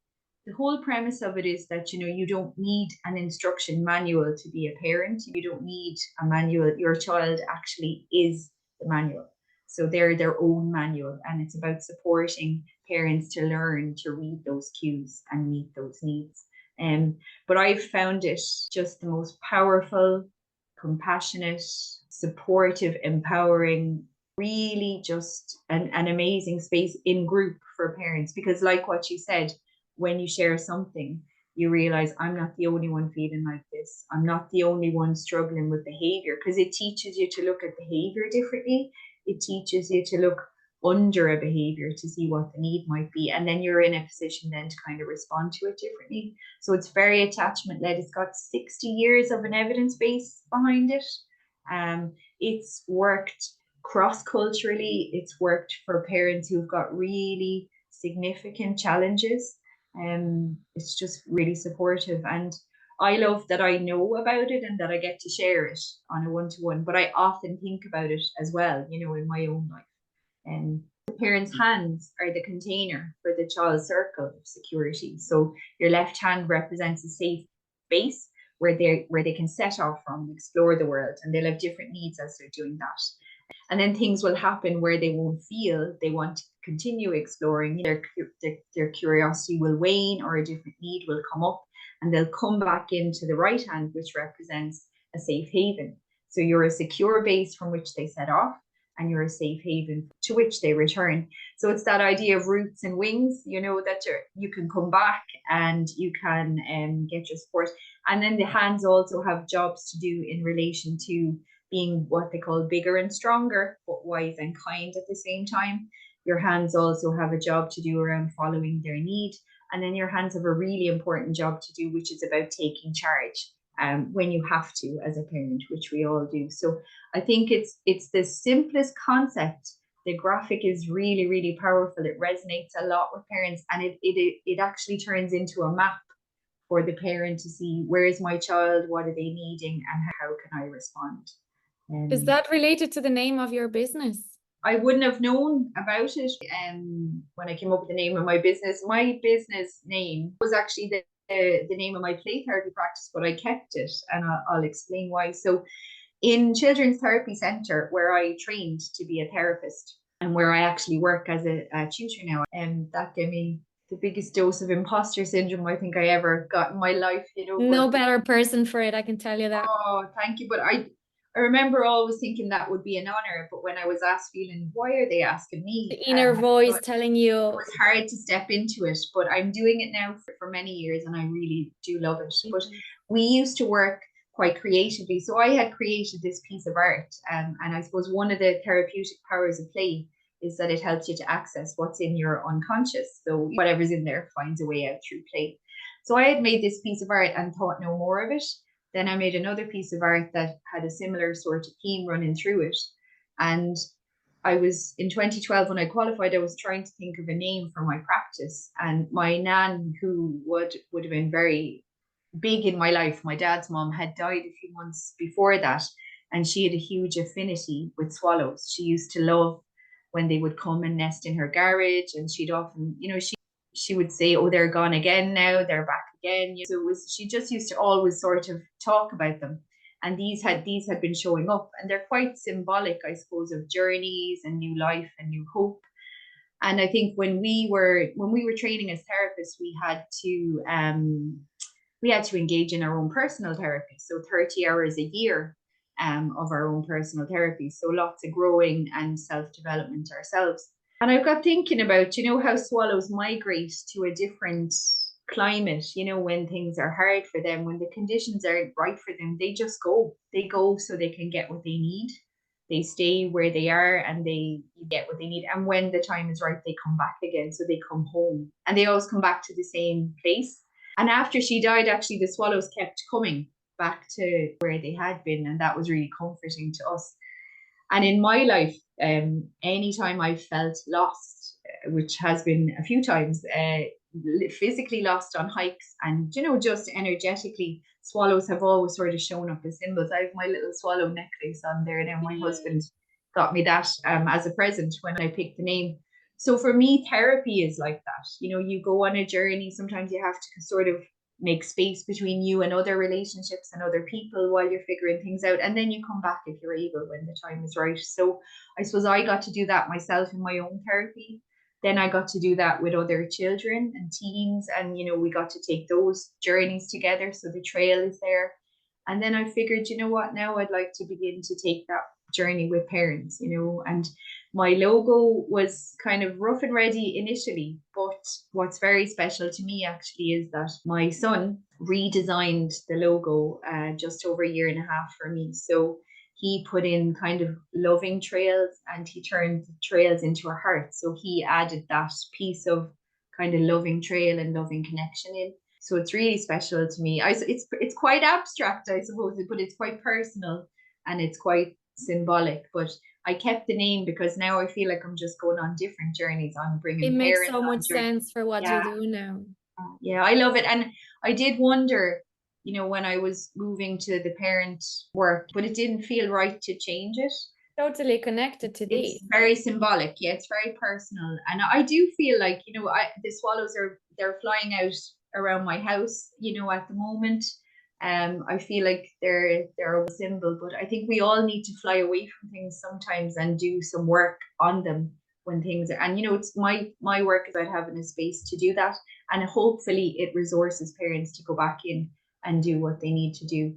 premise of it is that you don't need an instruction manual to be a parent. You don't need a manual. Your child actually is the manual. So they're their own manual, and it's about supporting parents to learn to read those cues and meet those needs. But I've found it just the most powerful, compassionate, supportive, empowering, really just an amazing space in group for parents. Because, like what you said, when you share something, you realize I'm not the only one feeling like this. I'm not the only one struggling with behavior, because it teaches you to look at behavior differently. It teaches you to look under a behavior to see what the need might be, and then you're in a position then to kind of respond to it differently. So it's very attachment led. It's got 60 years of an evidence base behind it. It's worked cross culturally. It's worked for parents who've got really significant challenges. It's just really supportive, and I love that I know about it and that I get to share it on a one-to-one, but I often think about it as well, in my own life. And the parent's hands are the container for the child's circle of security. So your left hand represents a safe base where they can set off from, explore the world, and they'll have different needs as they're doing that. And then things will happen where they won't feel they want to continue exploring. Their curiosity will wane, or a different need will come up, and they'll come back into the right hand, which represents a safe haven. So you're a secure base from which they set off, and you're a safe haven to which they return. So it's that idea of roots and wings, that you can come back and you can get your support. And then the hands also have jobs to do in relation to being what they call bigger and stronger, but wise and kind at the same time. Your hands also have a job to do around following their need. And then your hands have a really important job to do, which is about taking charge when you have to as a parent, which we all do. So I think it's the simplest concept. The graphic is really, really powerful. It resonates a lot with parents, and it actually turns into a map for the parent to see, where is my child, what are they needing, and how can I respond. Is that related to the name of your business? I wouldn't have known about it when I came up with the name of my business. My business name was actually the name of my play therapy practice, but I kept it, and I'll explain why. So in Children's Therapy Centre, where I trained to be a therapist and where I actually work as a tutor now, and that gave me the biggest dose of imposter syndrome I think I ever got in my life. No better person for it, I can tell you that. Oh, thank you. But I remember always thinking that would be an honor, but when I was asked, feeling, why are they asking me? The inner voice telling you. It was hard to step into it, but I'm doing it now for many years, and I really do love it. But we used to work quite creatively. So I had created this piece of art, and I suppose one of the therapeutic powers of play is that it helps you to access what's in your unconscious. So whatever's in there finds a way out through play. So I had made this piece of art and thought no more of it. Then I made another piece of art that had a similar sort of theme running through it. And I was in 2012 when I qualified, I was trying to think of a name for my practice. And my nan, who would have been very big in my life, my dad's mom, had died a few months before that. And she had a huge affinity with swallows. She used to love when they would come and nest in her garage. And she'd often, she would say, oh, they're gone again now, they're back again. So she just used to always sort of talk about them. And these had been showing up, and they're quite symbolic, I suppose, of journeys and new life and new hope. And I think when we were training as therapists, we had to engage in our own personal therapy, so 30 hours a year. of our own personal therapy. So lots of growing and self-development ourselves. And I've got thinking about, how swallows migrate to a different climate, when things are hard for them, when the conditions aren't right for them, they just go. They go so they can get what they need. They stay where they are and they get what they need. And when the time is right, they come back again. So they come home and they always come back to the same place. And after she died, actually, the swallows kept coming back to where they had been. And that was really comforting to us. And in my life, anytime I felt lost, which has been a few times, physically lost on hikes and, just energetically, swallows have always sort of shown up as symbols. I have my little swallow necklace on there now. My husband got me that as a present when I picked the name. So for me, therapy is like that. You go on a journey. Sometimes you have to sort of make space between you and other relationships and other people while you're figuring things out. And then you come back if you're able when the time is right. So I suppose I got to do that myself in my own therapy. Then I got to do that with other children and teens. And, we got to take those journeys together. So the trail is there. And then I figured, what, now I'd like to begin to take that journey with parents, and my logo was kind of rough and ready initially, but what's very special to me actually is that my son redesigned the logo just over a year and a half for me. So he put in kind of loving trails and he turned the trails into a heart. So he added that piece of kind of loving trail and loving connection in. So it's really special to me. It's quite abstract, I suppose, but it's quite personal and it's quite symbolic. But I kept the name because now I feel like I'm just going on different journeys on bringing it parents. Makes so much sense for what you do now. Yeah, I love it. And I did wonder, when I was moving to the parent work, but it didn't feel right to change it. Totally connected to these. It's very symbolic. Yeah, it's very personal. And I do feel like, the swallows they're flying out around my house, at the moment. I feel like they're a symbol, but I think we all need to fly away from things sometimes and do some work on them when things are, and it's my work is about having a space to do that, and hopefully it resources parents to go back in and do what they need to do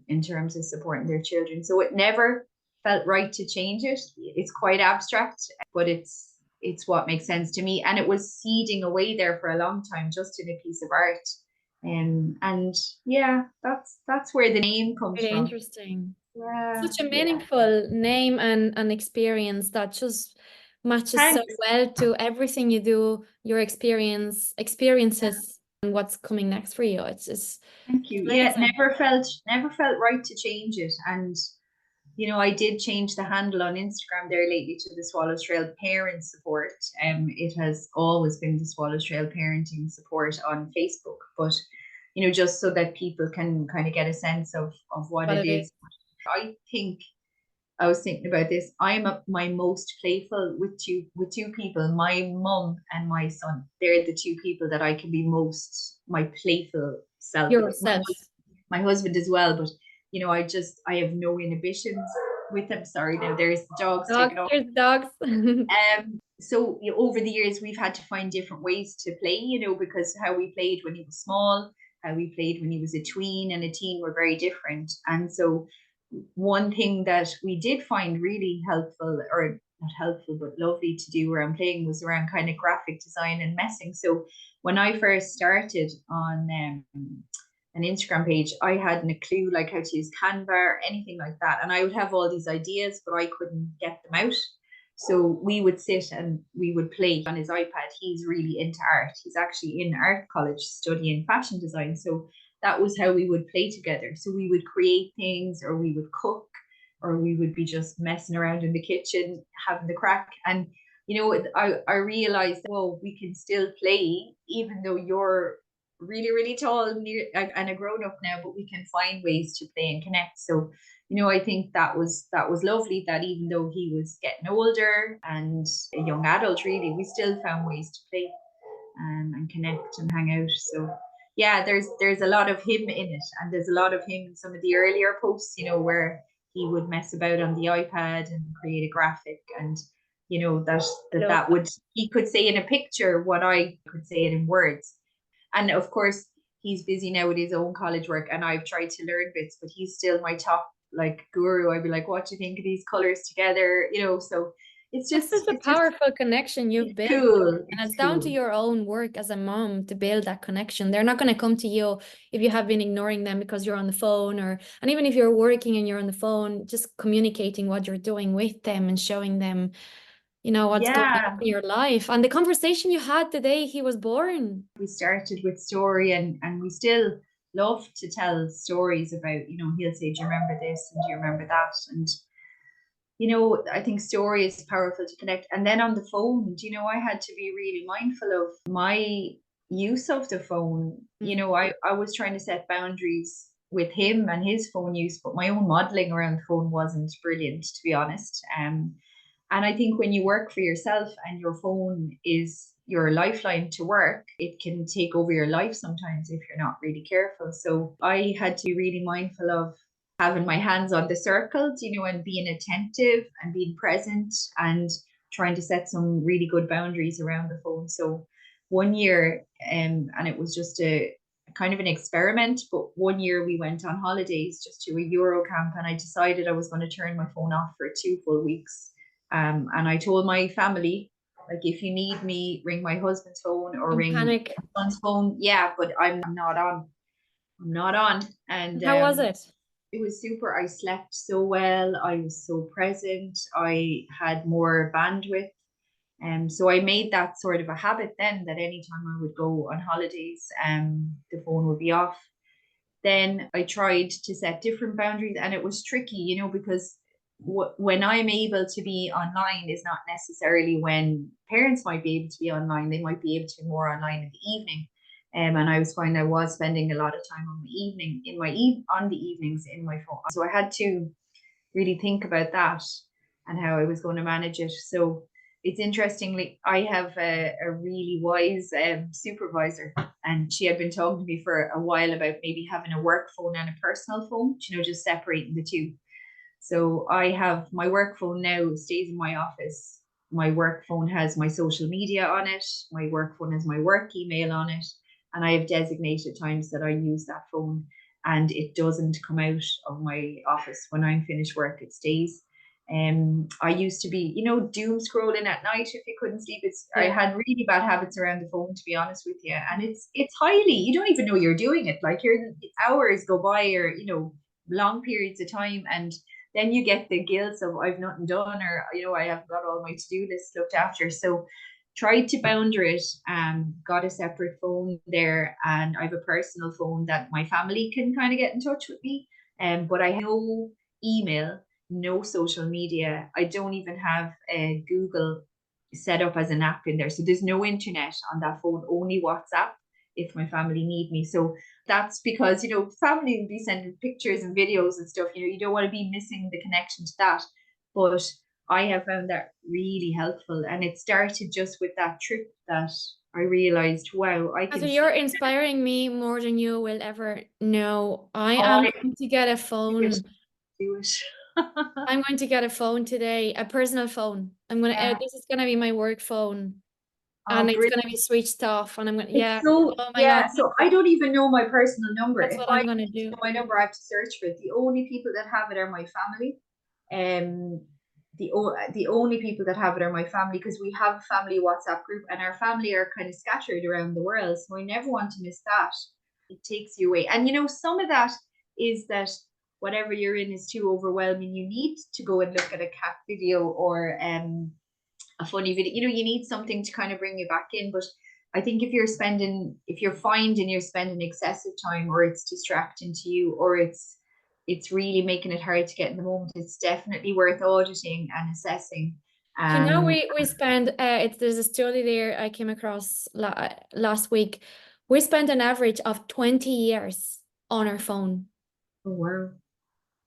in terms of supporting their children. So it never felt right to change it. It's quite abstract, but it's what makes sense to me, and it was seeding away there for a long time just in a piece of art. And yeah, that's where the name comes really from. Interesting. Yeah, such a meaningful name and experience that just matches so well to everything you do, your experiences, and what's coming next for you. It's thank you. Yeah, never felt right to change it. And I did change the handle on Instagram there lately to the Swallows Trail Parent Support. It has always been the Swallows Trail Parenting Support on Facebook, but just so that people can kind of get a sense of what it is. I think I was thinking about this. I'm my most playful with two people, my mum and my son. They're the two people that I can be most my playful self. Yourself. My husband as well, but I have no inhibitions with them. Sorry, now there's dogs. There's dogs. So over the years we've had to find different ways to play, because how we played when he was small, how we played when he was a tween and a teen were very different. And so one thing that we did find really helpful, or not helpful, but lovely to do around playing, was around kind of graphic design and messing. So when I first started on an Instagram page, I hadn't a clue like how to use Canva or anything like that. And I would have all these ideas, but I couldn't get them out. So we would sit and we would play on his iPad. He's really into art. He's actually in art college studying fashion design. So that was how we would play together. So we would create things, or we would cook, or we would be just messing around in the kitchen, having the crack. And, I realized, well, we can still play, even though you're really, really tall and a grown up now, but we can find ways to play and connect. So, I think that was lovely that even though he was getting older and a young adult, really, we still found ways to play and connect and hang out. So yeah, there's a lot of him in it, and there's a lot of him in some of the earlier posts, where he would mess about on the iPad and create a graphic, and that would, he could say in a picture what I could say it in words. And of course he's busy now with his own college work, and I've tried to learn bits, but he's still my top like guru. I'd be like, what do you think of these colors together? So it's That's just, such a powerful connection you've it's built. cool. And It's it's down to cool. your own work as a mom to build that connection. They're not going to come to you if you have been ignoring them because you're on the phone, and even if you're working and you're on the phone, just communicating what you're doing with them and showing them, what's going on Yeah. in your life. And the conversation you had the day he was born. We started with story, and we still love to tell stories about, he'll say, do you remember this? And do you remember that? And I think story is powerful to connect. And then on the phone, I had to be really mindful of my use of the phone. I was trying to set boundaries with him and his phone use, but my own modeling around the phone wasn't brilliant, to be honest. And I think when you work for yourself and your phone is your lifeline to work, it can take over your life sometimes if you're not really careful. So I had to be really mindful of having my hands on the circles, and being attentive and being present and trying to set some really good boundaries around the phone. So one year, and it was just a kind of an experiment, but one year we went on holidays just to a Euro camp, and I decided I was going to turn my phone off for 2 full weeks. And I told my family, like, if you need me, ring my husband's phone or Don't ring panic. my son's phone. Yeah, but I'm not on. I'm not on. And How was it? it was super. I slept so well. I was so present. I had more bandwidth. So I made that sort of a habit then, that anytime I would go on holidays, the phone would be off. Then I tried to set different boundaries, and it was tricky, because when I'm able to be online is not necessarily when parents might be able to be online. They might be able to be more online in the evening. And I was finding I was spending a lot of time on the evening on the evenings in my phone. So I had to really think about that and how I was going to manage it. So it's interestingly, I have a really wise supervisor, and she had been talking to me for a while about maybe having a work phone and a personal phone, just separating the two. So I have my work phone now stays in my office. My work phone has my social media on it. My work phone has my work email on it. And I have designated times that I use that phone, and it doesn't come out of my office when I'm finished work. It stays. I used to be, doom scrolling at night if you couldn't sleep. I had really bad habits around the phone, to be honest with you. And it's highly, you don't even know you're doing it. Like hours go by, or long periods of time, and then you get the guilt of I've nothing done, or I haven't got all my to-do lists looked after. So tried to boundar it, got a separate phone there, and I have a personal phone that my family can kind of get in touch with me. But I have no email, no social media. I don't even have a Google set up as an app in there. So there's no internet on that phone, only WhatsApp if my family need me. So that's because, family will be sending pictures and videos and stuff. You don't want to be missing the connection to that. But I have found that really helpful. And it started just with that trip that I realized, wow, I So can. you're inspiring me more than you will ever know. I Oh, am I going to get a do it. phone. Do it. I'm going to get a phone today, a personal phone. I'm gonna. Yeah. This is gonna be my work phone, Oh, and it's brilliant. gonna be switched off. And I'm gonna. It's Yeah. so, Oh my God. yeah. So I don't even know my personal number. That's If what I I'm need gonna to do. know my number, I have to search for it. The only people that have it are my family. Um, the only people that have it are my family, because we have a family WhatsApp group, and our family are kind of scattered around the world. So I never want to miss that. It takes you away. And some of that is that whatever you're in is too overwhelming. You need to go and look at a cat video, or a funny video. You need something to kind of bring you back in. But I think if you're finding you're spending excessive time, or it's distracting to you, or it's really making it hard to get in the moment, it's definitely worth auditing and assessing. We spend. There's a study there I came across last week. We spend an average of 20 years on our phone. Oh wow,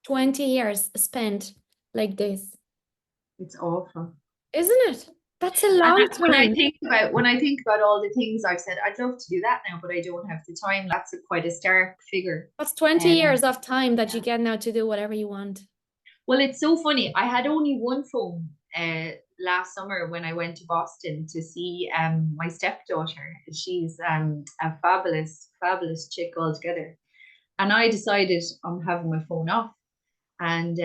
20 years spent like this, it's awful. isn't it? That's a And long when I time. think about all the things I've said, I'd love to do that now, but I don't have the time. That's quite a stark figure. That's 20 Um, years of time that you get now to do whatever you want. Well, it's so funny. I had only one phone last summer when I went to Boston to see my stepdaughter. She's a fabulous, fabulous chick altogether. And I decided I'm having my phone off. And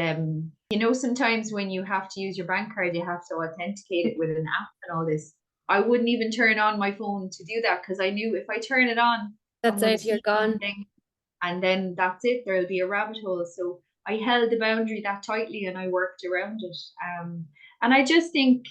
sometimes when you have to use your bank card, you have to authenticate it with an app and all this. I wouldn't even turn on my phone to do that, because I knew if I turn it on, I'm That's going to it, you're see gone. something, and then that's it. There'll be a rabbit hole. So I held the boundary that tightly, and I worked around it. And I just think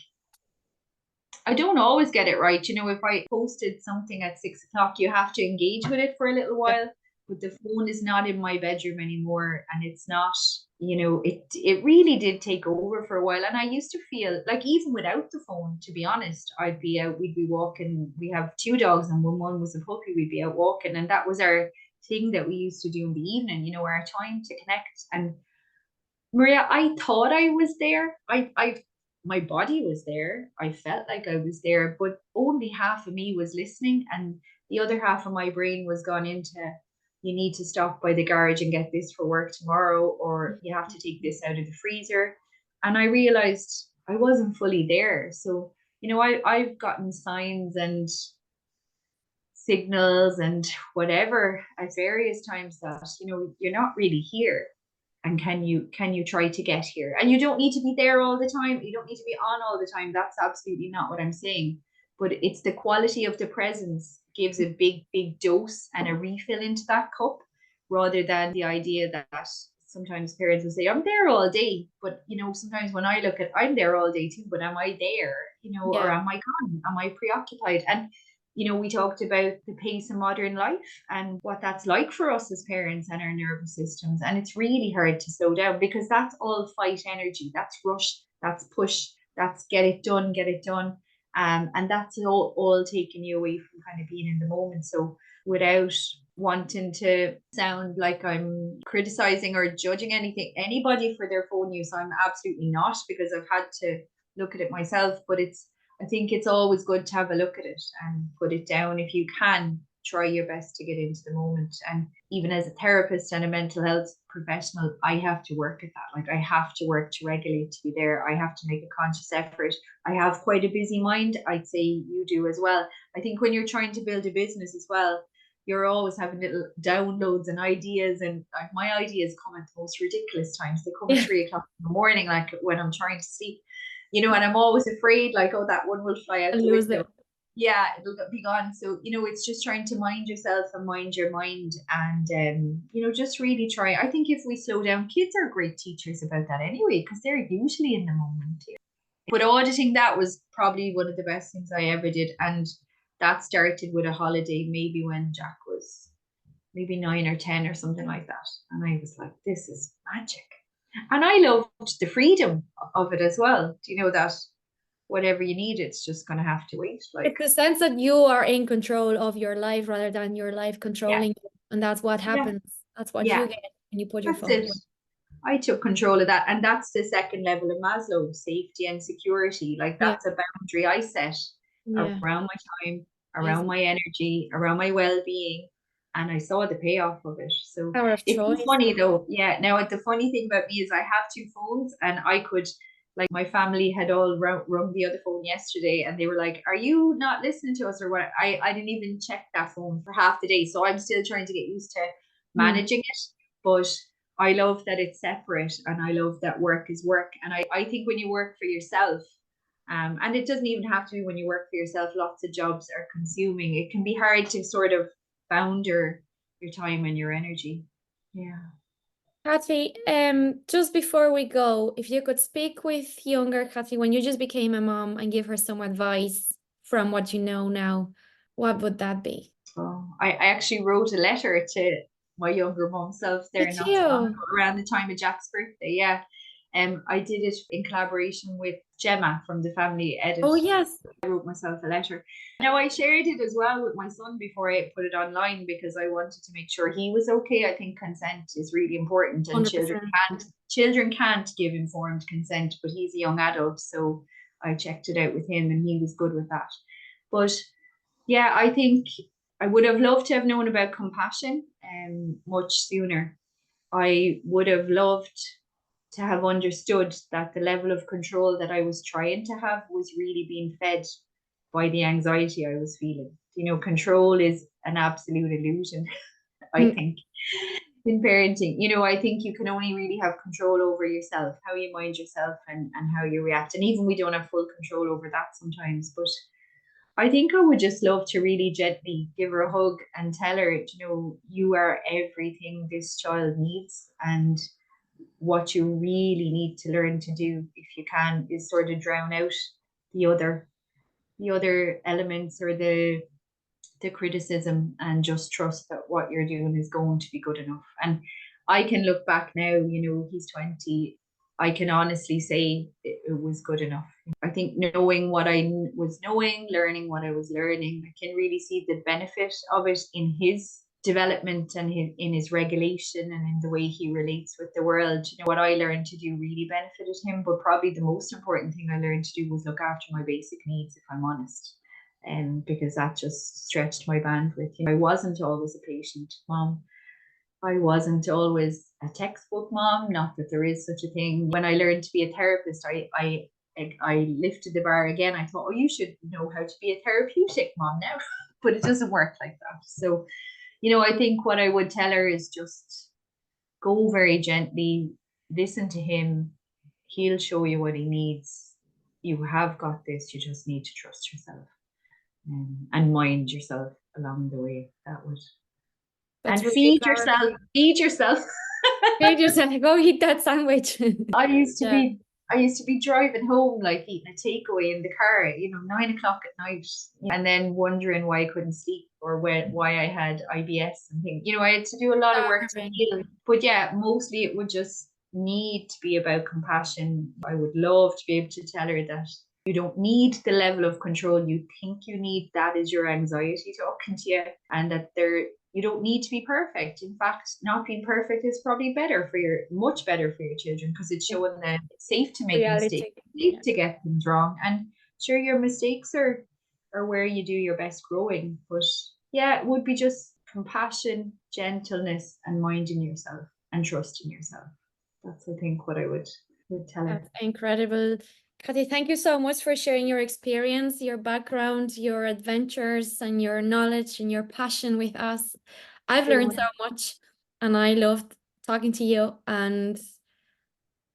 I don't always get it right. If I posted something at 6 o'clock, you have to engage with it for a little Yeah. while. But the phone is not in my bedroom anymore, and it's not. It really did take over for a while. And I used to feel like, even without the phone, to be honest, I'd be out. We'd be walking. We have two dogs, and when one was a puppy, we'd be out walking, and that was our thing that we used to do in the evening. Our time to connect. And Mireia, I thought I was there. My body was there. I felt like I was there, but only half of me was listening, and the other half of my brain was gone into, you need to stop by the garage and get this for work tomorrow, or you have to take this out of the freezer. And I realized I wasn't fully there. So, I've gotten signs and signals and whatever at various times that, you're not really here, and can you try to get here. And you don't need to be there all the time, you don't need to be on all the time. That's absolutely not what I'm saying, but it's the quality of the presence gives a big dose and a refill into that cup, rather than the idea that sometimes parents will say, I'm there all day, but sometimes when I look at, I'm there all day too, but am I there, or Yeah. am I gone, am I preoccupied? And we talked about the pace of modern life and what that's like for us as parents and our nervous systems. And it's really hard to slow down, because that's all fight energy. That's rush, that's push, that's get it done, get it done. And that's all taking you away from kind of being in the moment. So without wanting to sound like I'm criticizing or judging anybody for their phone use, I'm absolutely not, because I've had to look at it myself. But I think it's always good to have a look at it and put it down if you can. Try your best to get into the moment. And even as a therapist and a mental health professional, I have to work at that. Like, I have to work to regulate, to be there. I have to make a conscious effort. I have quite a busy mind. I'd say you do as well. I think when you're trying to build a business as well, you're always having little downloads and ideas. And my ideas come at the most ridiculous times. They come at Yeah. 3 o'clock in the morning, like when I'm trying to sleep. And I'm always afraid, like, oh, that one will fly out And the lose window. it. Yeah, it'll be gone. So, it's just trying to mind yourself and mind your mind, and, just really try. I think if we slow down, kids are great teachers about that anyway, because they're usually in the moment. But auditing, that was probably one of the best things I ever did. And that started with a holiday, maybe when Jack was maybe 9 or 10 or something like that. And I was like, this is magic. And I loved the freedom of it as well. Do you know that whatever you need, it's just going to have to wait? Like, It's the sense that you are in control of your life rather than your life yeah, controlling you. And that's what yeah, happens. That's what you yeah, get when you put your that's phone it. away. I took control of that. And that's the second level of Maslow, safety and security. Like, Yeah. that's a boundary I set Yeah. around my time, around Amazing. my energy, around my well-being. And I saw the payoff of it. So Power of it's so choice. funny though. Yeah. Now, the funny thing about me is I have two phones, and I could, like, my family had all rung the other phone yesterday, and they were like, are you not listening to us or what? I didn't even check that phone for half the day. So I'm still trying to get used to Mm. managing it. But I love that it's separate, and I love that work is work. And I think when you work for yourself, and it doesn't even have to be when you work for yourself, lots of jobs are consuming. It can be hard to sort of founder your time and your energy. Yeah. Cathy, just before we go, if you could speak with younger Cathy when you just became a mom and give her some advice from what you know now, what would that be? Oh, I actually wrote a letter to my younger mom self there Did not so long you? ago, around the time of Jack's birthday. Yeah. I did it in collaboration with Gemma from the Family Edit. Oh, yes. I wrote myself a letter. Now, I shared it as well with my son before I put it online, because I wanted to make sure he was okay. I think consent is really important, and 100%. children can't give informed consent, but he's a young adult, so I checked it out with him, and he was good with that. But yeah, I think I would have loved to have known about compassion much sooner. I would have loved to have understood that the level of control that I was trying to have was really being fed by the anxiety I was feeling. Control is an absolute illusion, I Mm. think. in parenting. You know, I think you can only really have control over yourself, how you mind yourself and how you react. And even we don't have full control over that sometimes. But I think I would just love to really gently give her a hug and tell her, you know, you are everything this child needs. And what you really need to learn to do, if you can, is sort of drown out the other elements or the criticism, and just trust that what you're doing is going to be good enough. And I can look back now, you know, he's 20. I can honestly say it was good enough. I think knowing what I was knowing, learning what I was learning, I can really see the benefit of it in his development and in his regulation and in the way he relates with the world. You know, what I learned to do really benefited him, but probably the most important thing I learned to do was look after my basic needs, if I'm honest. Because that just stretched my bandwidth. You know, I wasn't always a patient mom. I wasn't always a textbook mom, not that there is such a thing. When I learned to be a therapist, I lifted the bar again. I thought, oh, you should know how to be a therapeutic mom now. But it doesn't work like that. So, you know, I think what I would tell her is just go very gently, listen to him. He'll show you what he needs. You have got this. You just need to trust yourself. And mind yourself along the way. That would. That's and really feed powerful. yourself. Feed yourself. Feed yourself. Go eat that sandwich. I used to be driving home, like eating a takeaway in the car, you know, 9 o'clock at night, and then wondering why I couldn't sleep or why I had IBS and things. You know, I had to do a lot of work to heal. But yeah, mostly it would just need to be about compassion. I would love to be able to tell her that you don't need the level of control you think you need. That is your anxiety talking to you, and that you don't need to be perfect. In fact, not being perfect is probably much better for your children, because it's showing them it's safe to make mistakes, it's safe to get things wrong. And sure, your mistakes are where you do your best growing. But yeah, it would be just compassion, gentleness, and minding yourself and trusting yourself. That's, I think, what I would tell her. That's incredible. Cathy, thank you so much for sharing your experience, your background, your adventures, and your knowledge and your passion with us. I've learned so much, and I loved talking to you. And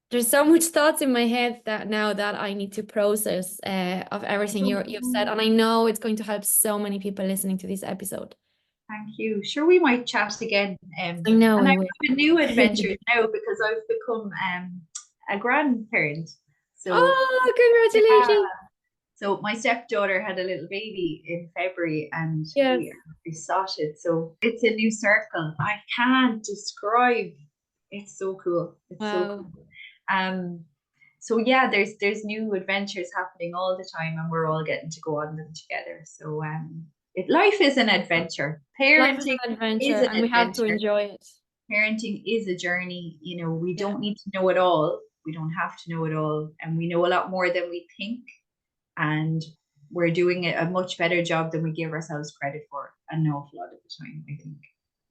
there's so much thoughts in my head that now that I need to process of everything you've said. And I know it's going to help so many people listening to this episode. Thank you. Sure, we might chat again. I know. And I have a new adventure now, because I've become a grandparent. So, congratulations. So my stepdaughter had a little baby in February, and we besotted. So it's a new circle. I can't describe. It's so cool. It's so cool. So yeah, there's new adventures happening all the time, and we're all getting to go on them together. So life is an adventure. Parenting is an adventure, and we have to enjoy it. Parenting is a journey. You know, we don't need to know it all. We don't have to know it all, and we know a lot more than we think. And we're doing a much better job than we give ourselves credit for an awful lot of the time, I think.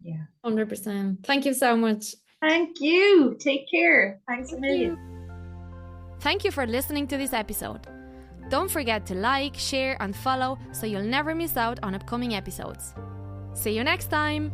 Yeah. 100%. Thank you so much. Thank you. Take care. Thanks a million. Thank you for listening to this episode. Don't forget to like, share, and follow so you'll never miss out on upcoming episodes. See you next time.